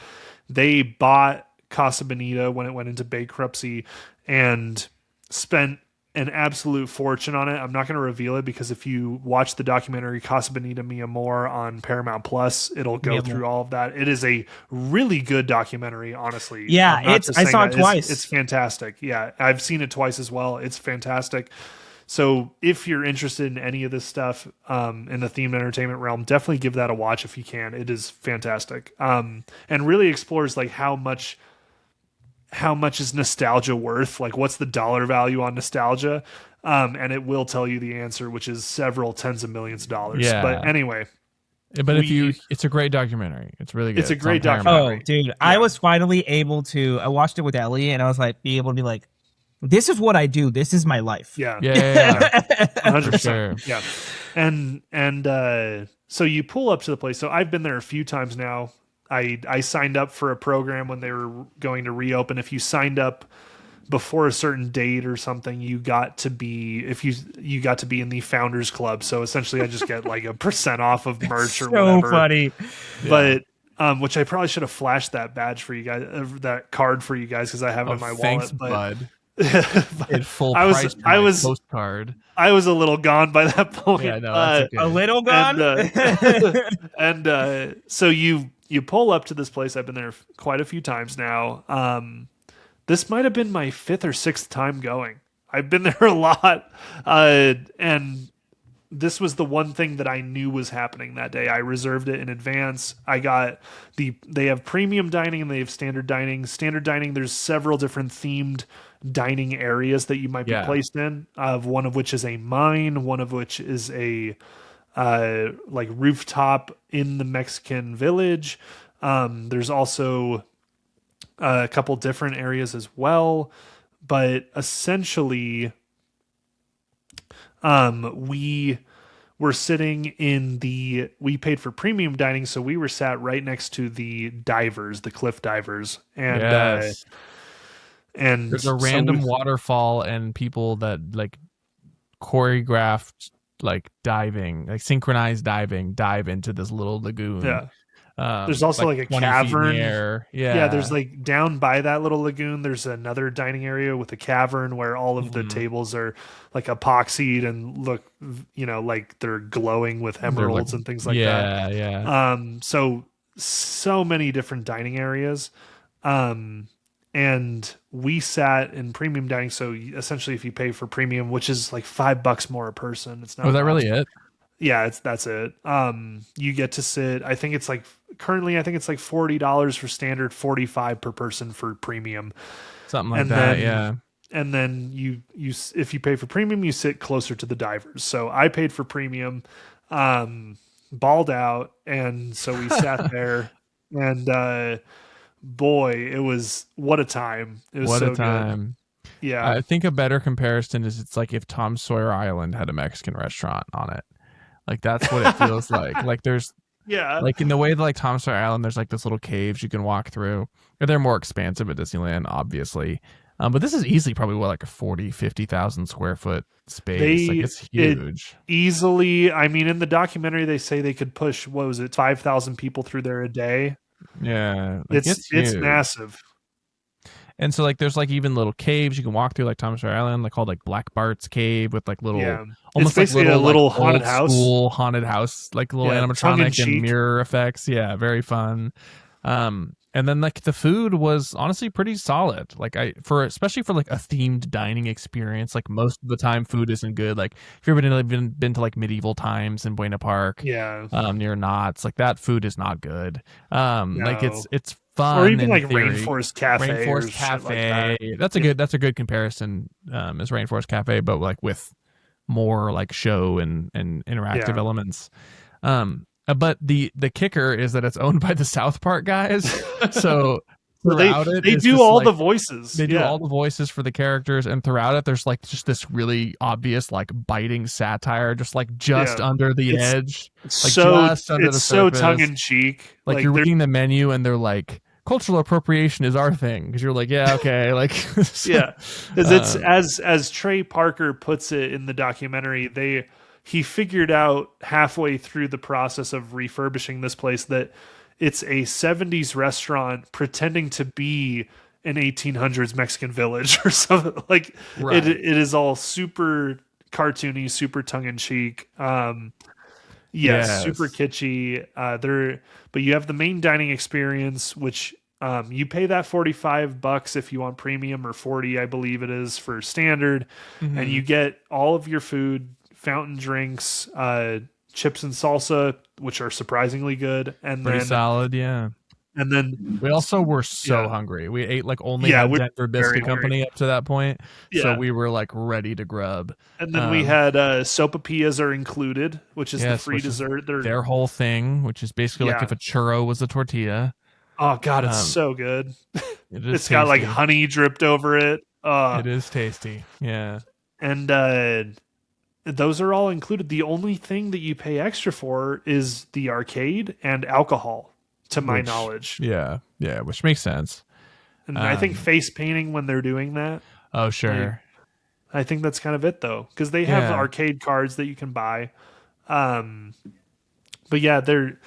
A: they bought Casa Bonita when it went into bankruptcy and spent an absolute fortune on it. I'm not going to reveal it because if you watch the documentary Casa Bonita Mi Amor on Paramount Plus, it'll go through all of that. It is a really good documentary, honestly.
C: Yeah, I saw it twice.
A: It's fantastic. Yeah, I've seen it twice as well. It's fantastic. So if you're interested in any of this stuff in the themed entertainment realm, definitely give that a watch if you can. It is fantastic. And really explores like how much is nostalgia worth? Like, what's the dollar value on nostalgia? And it will tell you the answer, which is several tens of millions of dollars.
B: Yeah.
A: But anyway.
B: But it's a great documentary. It's really good.
A: It's a great documentary.
C: Oh, dude. Yeah. I was finally able to, I watched it with Ellie and I was like, be able to be like, this is what I do. This is my life.
A: Yeah.
B: 100%.
A: Sure. Yeah. And so you pull up to the place. So I've been there a few times now. I signed up for a program when they were going to reopen. If you signed up before a certain date or something, you got to be in the Founders Club. So essentially, I just get like a % off of merch or whatever.
C: So funny,
A: but which I probably should have flashed that badge for you guys, that card for you guys because I have it in my
B: thanks,
A: wallet.
B: Bud. In full price postcard.
A: I was a little gone by that point.
B: Yeah, no, that's okay.
C: A little gone.
A: And so you pull up to this place. I've been there quite a few times now. This might have been my 5th or 6th time going. I've been there a lot. And this was the one thing that I knew was happening that day. I reserved it in advance. They have premium dining and they have standard dining. Standard dining, there's several different themed dining areas that you might be placed in, one of which is a mine, one of which is a like rooftop in the Mexican village. There's also a couple different areas as well, but essentially we were sitting we paid for premium dining, so we were sat right next to the divers, the cliff divers, and and
B: there's a random waterfall and people that like choreographed like diving, like synchronized diving, dive into this little lagoon.
A: Yeah. There's also like a cavern.
B: Yeah.
A: There's like down by that little lagoon, there's another dining area with a cavern where all of the tables are like epoxied and look, like they're glowing with emeralds and things like that.
B: Yeah.
A: So many different dining areas. And we sat in premium dining. So essentially if you pay for premium, which is like $5 more a person, it's not.
B: Was that really it?
A: Yeah, that's it. You get to sit, I think it's like $40 for standard, $45 per person for premium.
B: Something like that. Yeah.
A: And then you if you pay for premium, you sit closer to the divers. So I paid for premium, balled out. And so we sat there and, boy, what a time. It was so good. Yeah.
B: I think a better comparison is it's like if Tom Sawyer Island had a Mexican restaurant on it. Like that's what it feels like. Like there's
A: Yeah.
B: Like in the way that like Tom Sawyer Island, there's like this little caves you can walk through. They're more expansive at Disneyland, obviously. But this is easily probably like a 50,000 square foot space. Like it's huge.
A: Easily. I mean, in the documentary, they say they could push, 5,000 people through there a day.
B: Yeah. Like
A: it's massive.
B: And so like there's like even little caves you can walk through, like Tom Sawyer Island, like called like Black Bart's Cave, with like little almost
A: it's
B: like
A: a little
B: like,
A: haunted house.
B: School haunted house, like little animatronic and mirror effects. Yeah, very fun. And then like the food was honestly pretty solid. Like especially for like a themed dining experience, like most of the time food isn't good. Like if you've ever been to like medieval times in Buena Park, near Knott's, like that food is not good. Like it's fun,
A: or even like Rainforest Cafe.
B: Like that's a good comparison. Is Rainforest Cafe, but like with more like show and interactive elements. But the kicker is that it's owned by the South Park guys. So throughout
A: they do all the voices.
B: They do all the voices for the characters, and throughout it, there's like just this really obvious like biting satire, just under the edge. Like just under the surface.
A: So tongue in cheek.
B: Like you're reading the menu, and they're like, cultural appropriation is our thing, because you're like, yeah, okay, like
A: because it's as Trey Parker puts it in the documentary, he figured out halfway through the process of refurbishing this place that it's a 70s restaurant pretending to be an 1800s Mexican village or something. Like it is all super cartoony, super tongue in cheek. Super kitschy. But you have the main dining experience, which you pay that $45 if you want premium, or $40, I believe it is, for standard, and you get all of your food, fountain drinks, chips and salsa, which are surprisingly good, and
B: pretty solid, yeah.
A: And then
B: we also were so hungry. We ate like only at Denver Biscuit Company up to that point, so we were like ready to grub.
A: And then we had sopapillas are included, which is the free dessert.
B: Their whole thing, which is basically like if a churro was a tortilla.
A: Oh God, it's so good. It's got like honey dripped over it.
B: It is tasty, yeah.
A: And those are all included. The only thing that you pay extra for is the arcade and alcohol, to my knowledge.
B: Yeah, which makes sense.
A: And I think face painting when they're doing that.
B: Oh, sure.
A: I think that's kind of it, though, because they have arcade cards that you can buy. But yeah, they're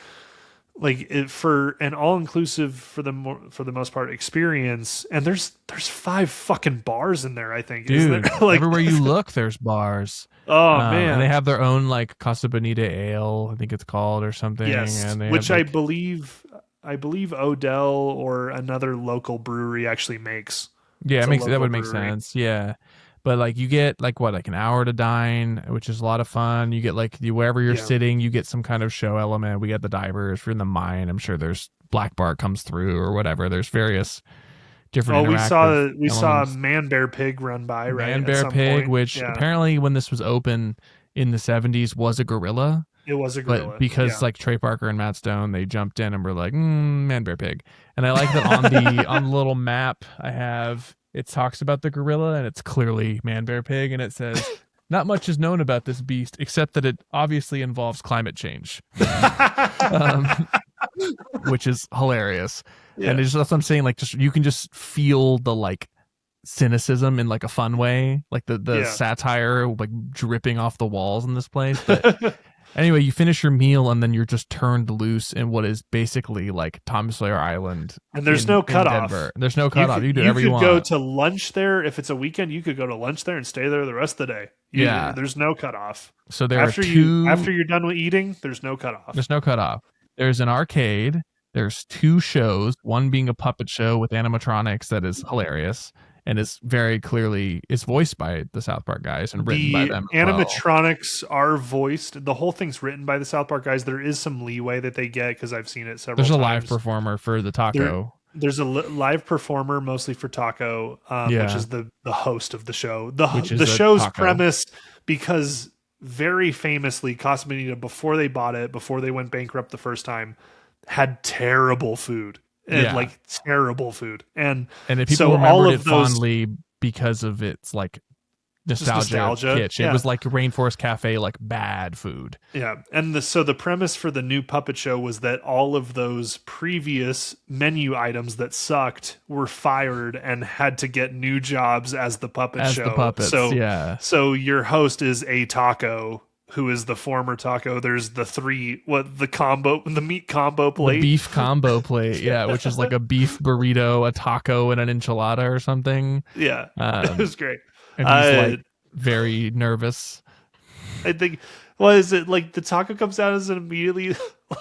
A: like for an all-inclusive for the most part experience, and there's 5 fucking bars in there, I think.
B: Dude, like, everywhere you look there's bars.
A: Oh man.
B: And they have their own like Casa Bonita ale, I think it's called, or something.
A: Yes,
B: and
A: which I believe Odell or another local brewery actually makes.
B: Yeah, that would make sense. Yeah. But like you get like an hour to dine, which is a lot of fun. You get like wherever you're sitting, you get some kind of show element. We got the divers. If you're in the mine, I'm sure there's Black Bar comes through or whatever. There's various different.
A: We saw a Man Bear Pig run by, right?
B: Man Bear Pig, which apparently when this was open in the 70s was a gorilla.
A: It was a gorilla.
B: But because like Trey Parker and Matt Stone, they jumped in and were like, Man Bear Pig. And I like that on the little map I have. It talks about the gorilla, and it's clearly Man Bear Pig, and it says, not much is known about this beast, except that it obviously involves climate change, which is hilarious. Yeah. And that's what I'm saying. Like, you can just feel the like cynicism in like a fun way, like the satire like dripping off the walls in this place. But anyway, you finish your meal, and then you're just turned loose in what is basically like Tom Sawyer Island.
A: And there's no cutoff.
B: There's no cutoff. You do whatever you want.
A: You could go to lunch there. If it's a weekend, you could go to lunch there and stay there the rest of the day. There's no cutoff.
B: So
A: after you're done with eating, there's no cutoff.
B: There's no cutoff. There's an arcade. There's 2 shows, one being a puppet show with animatronics that is hilarious. And is very clearly voiced by the South Park guys and written by them.
A: The animatronics are voiced. The whole thing's written by the South Park guys. There is some leeway that they get because I've seen it several times.
B: There's a live performer for the taco.
A: There's a live performer mostly for taco, which is the host of the show. The show's premise, because very famously, Casa Bonita, before they bought it, before they went bankrupt the first time, had terrible food. Like terrible food, and
B: people remembered it fondly because of its like nostalgia kitsch. It was like Rainforest Cafe, like bad food.
A: Yeah. And so the premise for the new puppet show was that all of those previous menu items that sucked were fired and had to get new jobs as the puppet show.
B: The puppets,
A: so your host is a taco, who is the former taco. There's the the meat combo plate.
B: The beef combo plate, which is like a beef burrito, a taco, and an enchilada or something.
A: Yeah. It was great.
B: And he's like very nervous.
A: I think, well, is it like the taco comes out as immediately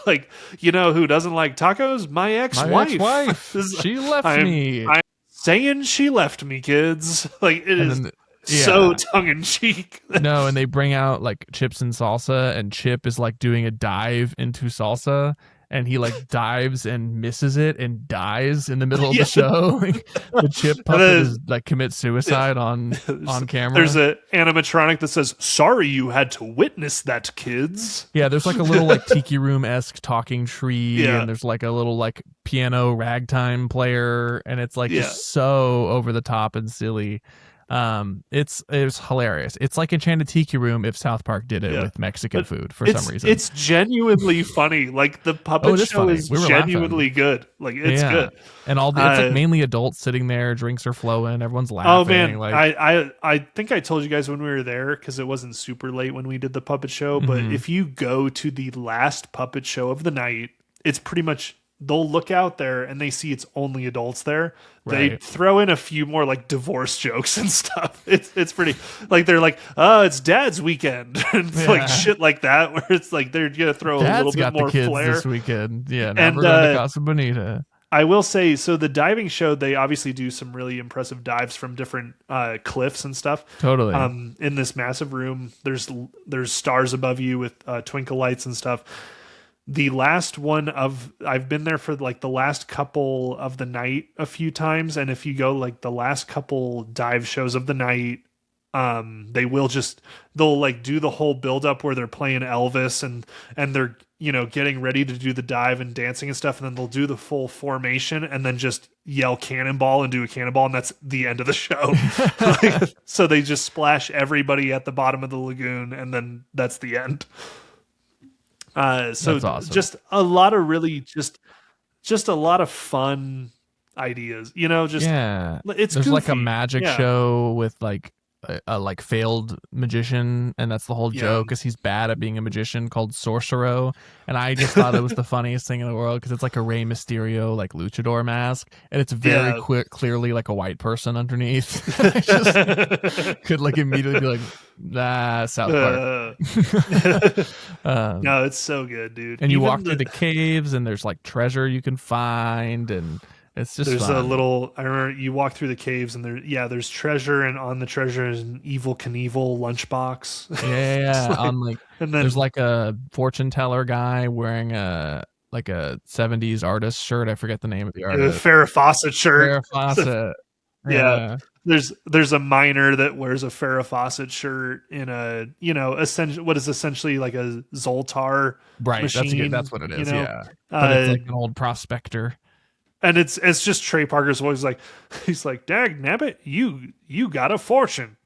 A: like, you know who doesn't like tacos? My ex-wife.
B: She left me.
A: I'm saying she left me, kids. Like, it is so tongue-in-cheek.
B: No, and they bring out like chips and salsa, and Chip is like doing a dive into salsa, and he like dives and misses it and dies in the middle of the show. The Chip puppet is like commits suicide on camera.
A: There's an animatronic that says, "Sorry you had to witness that, kids."
B: Yeah, there's like a little like Tiki Room-esque talking tree, and there's like a little like piano ragtime player, and it's like just so over the top and silly. It was hilarious. It's like Enchanted Tiki Room if South Park did it with Mexican food for some reason.
A: It's genuinely funny. Like the puppet show is genuinely good. Like it's good.
B: And it's like mainly adults sitting there, drinks are flowing, everyone's laughing.
A: Oh man,
B: like,
A: I think I told you guys when we were there, because it wasn't super late when we did the puppet show, but if you go to the last puppet show of the night, it's pretty much, they'll look out there and they see it's only adults there. Right. They throw in a few more like divorce jokes and stuff. It's pretty, like, they're like, oh, it's dad's weekend. And it's like shit like that, where it's like they're gonna throw a little bit more flair
B: this weekend. Yeah, and we're going to Casa Bonita.
A: I will say, so the diving show, they obviously do some really impressive dives from different cliffs and stuff.
B: Totally.
A: In this massive room, there's stars above you with twinkle lights and stuff. The last one I've been there for like the last couple of the night a few times, and if you go like the last couple dive shows of the night, they'll like do the whole build up where they're playing Elvis and they're, you know, getting ready to do the dive and dancing and stuff, and then they'll do the full formation and then just yell cannonball and do a cannonball, and that's the end of the show. So they just splash everybody at the bottom of the lagoon, and then that's the end. So
B: that's awesome.
A: Just a lot of really just a lot of fun ideas, you know, just it's
B: there's
A: goofy.
B: Like a magic show with like a like failed magician, and that's the whole joke, because he's bad at being a magician, called Sorcero. And I just thought it was the funniest thing in the world, because it's like a Rey Mysterio like luchador mask, and it's very clearly like a white person underneath. I just could like immediately be like, South Park.
A: No, it's so good, dude.
B: And you walk through the caves, and there's like treasure you can find, and it's just
A: there's
B: fun.
A: a little, I remember you walk through the caves, and there's treasure, and on the treasure is an Evil Knievel lunchbox.
B: On like, and then there's like a fortune teller guy wearing a 70s artist shirt. I forget the name of the artist.
A: Farrah Fawcett shirt.
B: Farrah Fawcett.
A: Yeah. There's a miner that wears a Farrah Fawcett shirt in a, you know, what is essentially like a Zoltar machine.
B: That's what it is.
A: You know?
B: But it's like an old prospector.
A: And it's just Trey Parker's voice, like, he's like, "Dag nabbit, you got a fortune.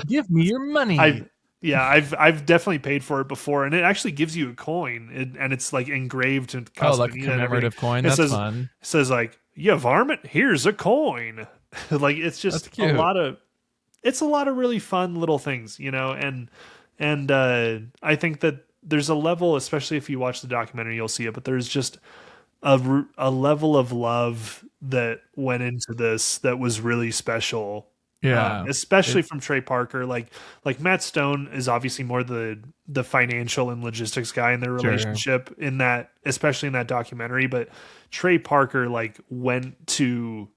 B: Give me your money."
A: I've definitely paid for it before, and it actually gives you a coin, and it's like engraved in Casa
B: like a commemorative coin. That's fun.
A: It says like, "Yeah, varmint, here's a coin." Like, it's just a lot of really fun little things, you know, and I think that there's a level, especially if you watch the documentary, you'll see it, but there's just a level of love that went into this that was really special. Especially from Trey Parker. Like Matt Stone is obviously more the financial and logistics guy in their relationship in that, especially in that documentary. But Trey Parker like went to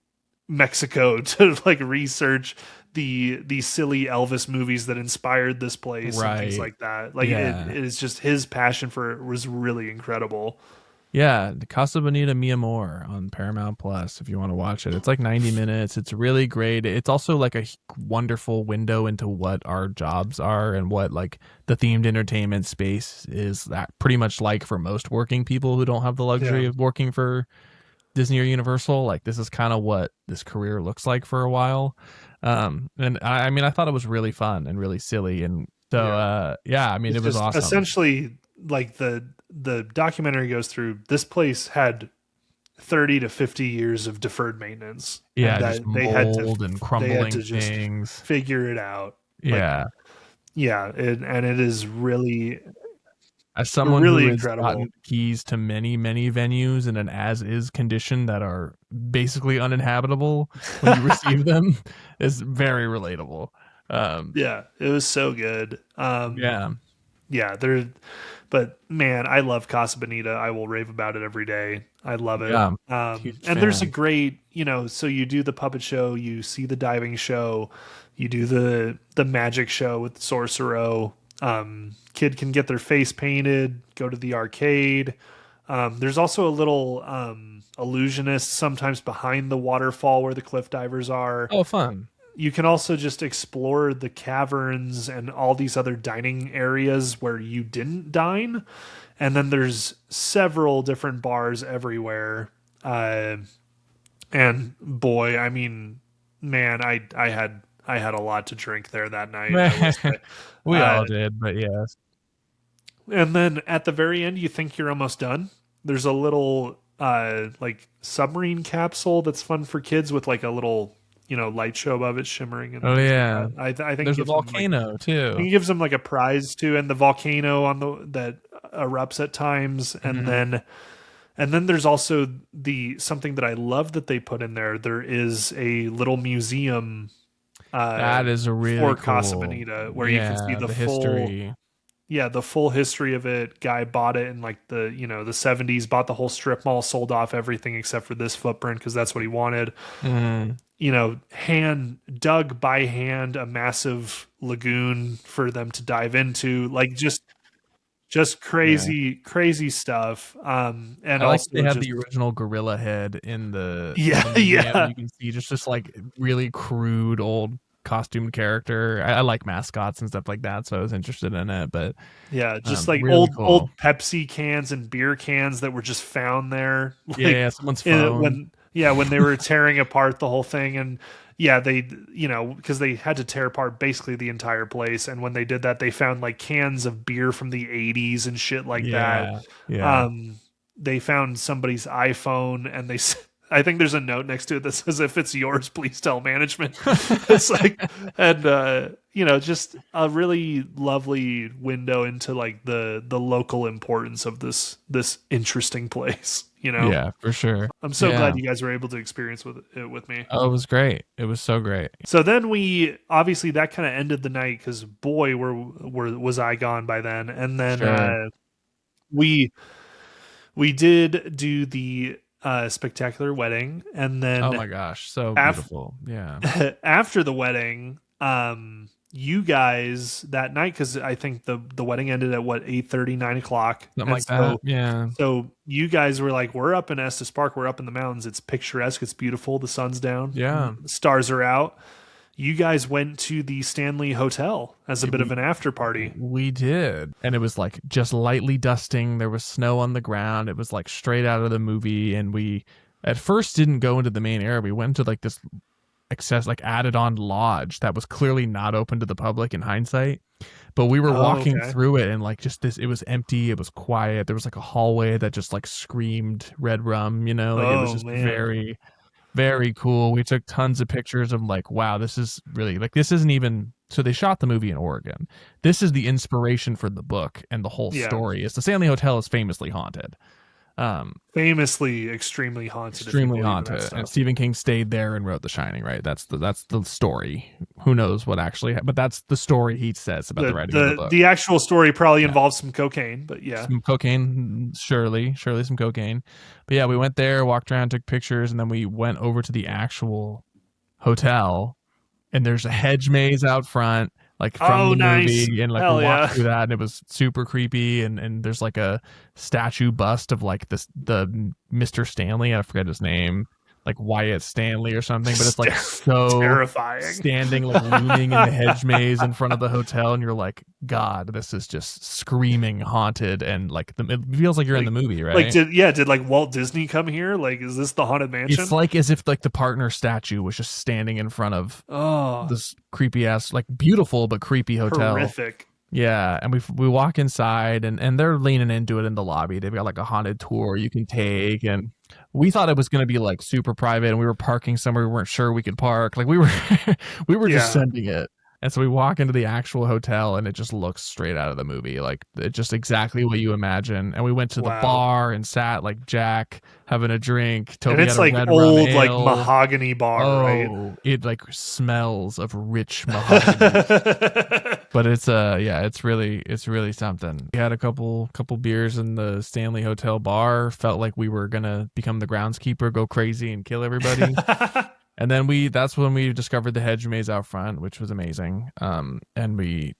A: Mexico to like research the silly Elvis movies that inspired this place and things like that. Like it is just, his passion for it was really incredible.
B: Yeah, the Casa Bonita Mi Amor on Paramount Plus if you want to watch it. It's like 90 minutes. It's really great. It's also like a wonderful window into what our jobs are and what like the themed entertainment space is that pretty much like for most working people who don't have the luxury of working for Disney or Universal, like this is kind of what this career looks like for a while. And I mean, I thought it was really fun and really silly, and so I mean, it was awesome.
A: Essentially, like the documentary goes through, this place had 30 to 50 years of deferred maintenance.
B: Yeah, just mold and crumbling things.
A: Figure it out.
B: Yeah.
A: And it is really,
B: as someone really who has gotten keys to many, many venues in an as-is condition that are basically uninhabitable when you receive them, is very relatable.
A: It was so good. But man, I love Casa Bonita. I will rave about it every day. I love it. And there's a great, so you do the puppet show, you see the diving show, you do the magic show with Sorcero. Kid can get their face painted, go to the arcade. There's also a little illusionist sometimes behind the waterfall where the cliff divers are.
B: Oh, fun.
A: You can also just explore the caverns and all these other dining areas where you didn't dine. And then there's several different bars everywhere. And boy, I mean, man, I had a lot to drink there that night.
B: We all did, but yes.
A: And then at the very end, you think you're almost done. There's a little like submarine capsule that's fun for kids with like a little light show above it shimmering. And I think
B: there's a volcano too.
A: He gives them like a prize too, and the volcano that erupts at times, and then there's also something that I love that they put in there. There is a little museum.
B: That is a really
A: for
B: cool.
A: Casa Bonita, where you can see the full
B: history.
A: The full history of it. Guy bought it in like the 70s, bought the whole strip mall, sold off everything except for this footprint because that's what he wanted. Hand dug by hand a massive lagoon for them to dive into, like just crazy stuff. And
B: I
A: also
B: they had the original gorilla head in the
A: you
B: can see just like really crude old costumed character. I like mascots and stuff like that, so I was interested in it. But
A: just like
B: really
A: old Pepsi cans and beer cans that were just found there.
B: Like, someone's phone.
A: When they were tearing apart the whole thing, and they because they had to tear apart basically the entire place, and when they did that, they found like cans of beer from the 80s and shit like that. They found somebody's iPhone, and I think there's a note next to it that says, "If it's yours, please tell management." It's like, and just a really lovely window into like the local importance of this interesting place.
B: Yeah, for sure.
A: I'm so glad you guys were able to experience it with me.
B: Oh, it was great. It was so great.
A: So then obviously that kind of ended the night because boy, was I gone by then. And then we did do the spectacular wedding, and then
B: oh my gosh, so beautiful.
A: After the wedding, you guys that night, because I think the wedding ended at 8:30, 9 o'clock,
B: something like that.
A: So you guys were like, we're up in Estes Park, we're up in the mountains, it's picturesque, it's beautiful, the sun's down, the stars are out. You guys went to the Stanley Hotel as a bit of an after party.
B: We did. And it was like just lightly dusting. There was snow on the ground. It was like straight out of the movie. And we at first didn't go into the main area. We went to like this added on lodge that was clearly not open to the public in hindsight. But we were walking through it, and like it was empty. It was quiet. There was like a hallway that just like screamed red rum, it was just very, very cool. We took tons of pictures of like, wow, this is really like, this isn't even, so they shot the movie in Oregon. This is the inspiration for the book and the whole story. Is the Stanley Hotel is famously haunted.
A: Famously extremely haunted.
B: Extremely haunted. And Stephen King stayed there and wrote The Shining, right? That's the story. Who knows what actually but that's the story he says about the writing of the book.
A: The actual story probably involves some cocaine, but some
B: cocaine, surely some cocaine. But we went there, walked around, took pictures, and then we went over to the actual hotel, and there's a hedge maze out front, like from the movie, and like we walked through that, and it was super creepy. And there's like a statue bust of like the Mr. Stanley, I forget his name, like Wyatt Stanley or something, but it's like so
A: terrifying,
B: standing like looming in the hedge maze in front of the hotel, and you're like, God, this is just screaming haunted, and like it feels like you're in the movie, right?
A: Like did like Walt Disney come here? Like, is this the Haunted Mansion?
B: It's like as if like the partner statue was just standing in front of this creepy ass, like beautiful but creepy hotel.
A: Horrific.
B: Yeah, and we walk inside, and they're leaning into it in the lobby. They've got like a haunted tour you can take, and we thought it was going to be like super private, and we were parking somewhere we weren't sure we could park. Like we were just sending it. And so we walk into the actual hotel, and it just looks straight out of the movie. Like it's just exactly what you imagine. And we went to the bar and sat like Jack having a drink. Toby
A: and it's
B: had a
A: like
B: red
A: old
B: rum
A: like
B: ale.
A: mahogany bar, right?
B: It like smells of rich mahogany. But it's really something. We had a couple beers in the Stanley Hotel bar. Felt like we were gonna become the groundskeeper, go crazy, and kill everybody. And then that's when we discovered the hedge maze out front, which was amazing. And we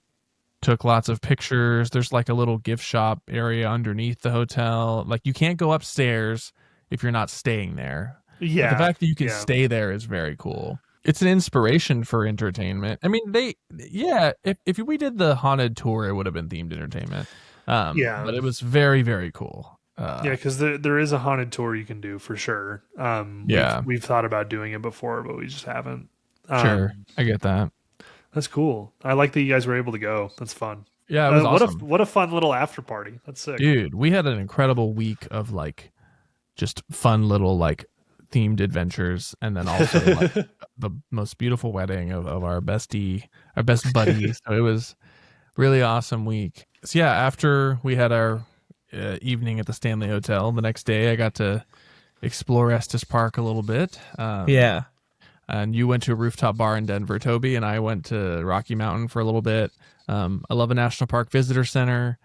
B: took lots of pictures. There's like a little gift shop area underneath the hotel. Like you can't go upstairs if you're not staying there.
A: Yeah.
B: But the fact that you can stay there is very cool. It's an inspiration for entertainment. I mean, if we did the haunted tour, it would have been themed entertainment. But it was very, very cool.
A: Because there is a haunted tour you can do for sure. We've thought about doing it before, but we just haven't.
B: Sure, I get that.
A: That's cool. I like that you guys were able to go. That's fun.
B: Yeah, it was awesome.
A: What a fun little after party. That's sick,
B: dude. We had an incredible week of like just fun little like themed adventures, and then also like the most beautiful wedding of our best buddy. So it was really awesome week. So yeah, after we had our evening at the Stanley Hotel, the next day I got to explore Estes Park a little bit. And you went to a rooftop bar in Denver, Toby, and I went to Rocky Mountain for a little bit. I love a National Park Visitor Center.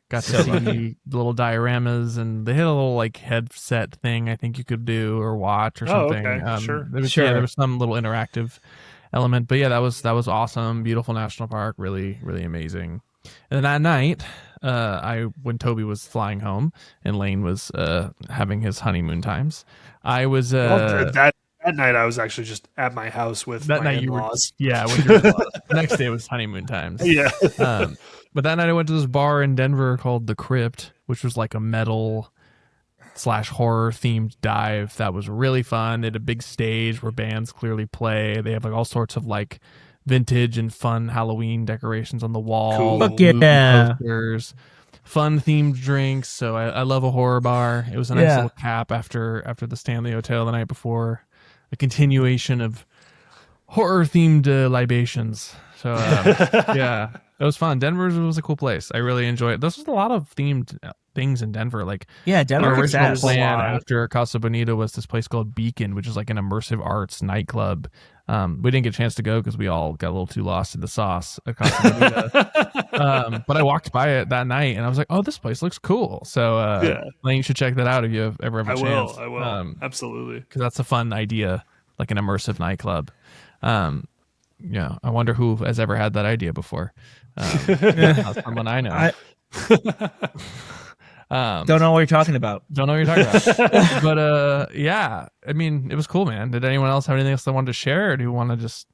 B: Got to see the little dioramas, and they had a little like headset thing I think you could do or watch or something.
A: Okay. Sure.
B: There was some little interactive element, but yeah, that was awesome. Beautiful national park, really, really amazing. And then that night, when Toby was flying home and Lain was having his honeymoon times, I was
A: that night I was actually just at my house with
B: that
A: my
B: night
A: in-laws.
B: with your in-laws. The next day was honeymoon times.
A: Yeah.
B: But that night I went to this bar in Denver called The Crypt, which was like a metal / horror themed dive that was really fun. They had a big stage where bands clearly play. They have like all sorts of like vintage and fun Halloween decorations on the wall.
A: Cool.
C: Fuck yeah.
B: Posters, fun themed drinks. So I love a horror bar. It was a nice little cap after the Stanley Hotel the night before. A continuation of horror themed libations. So yeah, it was fun. Denver was a cool place. I really enjoyed it. This was a lot of themed things in Denver. Like
C: Denver.
B: Our original plan after Casa Bonita was this place called Beacon, which is like an immersive arts nightclub. We didn't get a chance to go because we all got a little too lost in the sauce at Casa Bonita. But I walked by it that night and I was like, "Oh, this place looks cool." So, Lain, you should check that out if you ever have a chance.
A: I will. Absolutely,
B: because that's a fun idea, like an immersive nightclub. I wonder who has ever had that idea before. Not someone I know.
C: Don't know what you're talking about.
B: But I mean, it was cool, man. Did anyone else have anything else they wanted to share, or do you want to just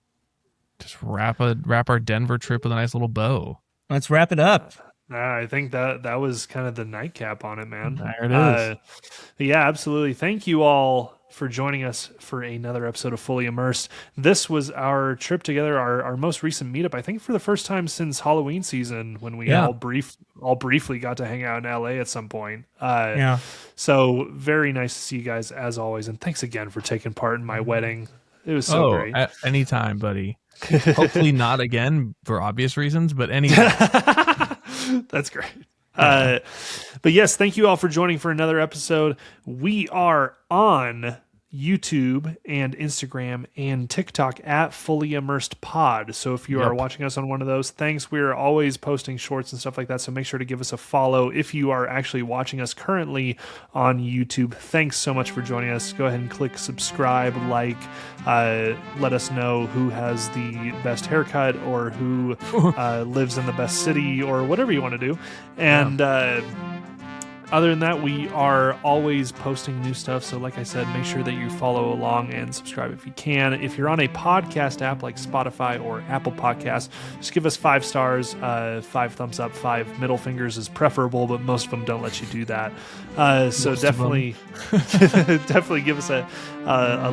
B: wrap our Denver trip with a nice little bow?
C: Let's wrap it up.
A: I think that was kind of the nightcap on it, man.
B: There it is.
A: Yeah, absolutely. Thank you all for joining us for another episode of Fully Immersed. This was our trip together, our most recent meetup, I think for the first time since Halloween season, when we all briefly got to hang out in LA at some point. So very nice to see you guys as always, and thanks again for taking part in my wedding. It was so great.
B: Anytime, buddy. Hopefully not again for obvious reasons, but anytime.
A: That's great. But yes, thank you all for joining for another episode. We are on YouTube and Instagram and TikTok at Fully Immersed Pod. So if you are watching us on one of those, thanks. We're always posting shorts and stuff like that. So make sure to give us a follow. If you are actually watching us currently on YouTube, thanks so much for joining us. Go ahead and click subscribe, like, let us know who has the best haircut or who lives in the best city or whatever you want to do. And, other than that, we are always posting new stuff. So like I said, make sure that you follow along and subscribe if you can. If you're on a podcast app like Spotify or Apple Podcasts, just give us 5 stars, 5 thumbs up, 5 middle fingers is preferable, but most of them don't let you do that. So definitely give us a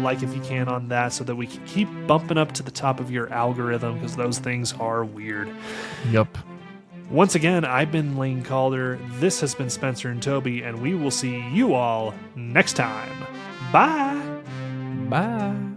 A: like if you can on that, so that we can keep bumping up to the top of your algorithm, because those things are weird.
B: Yep.
A: Once again, I've been Lain Calder. This has been Spencer and Toby, and we will see you all next time. Bye.
B: Bye.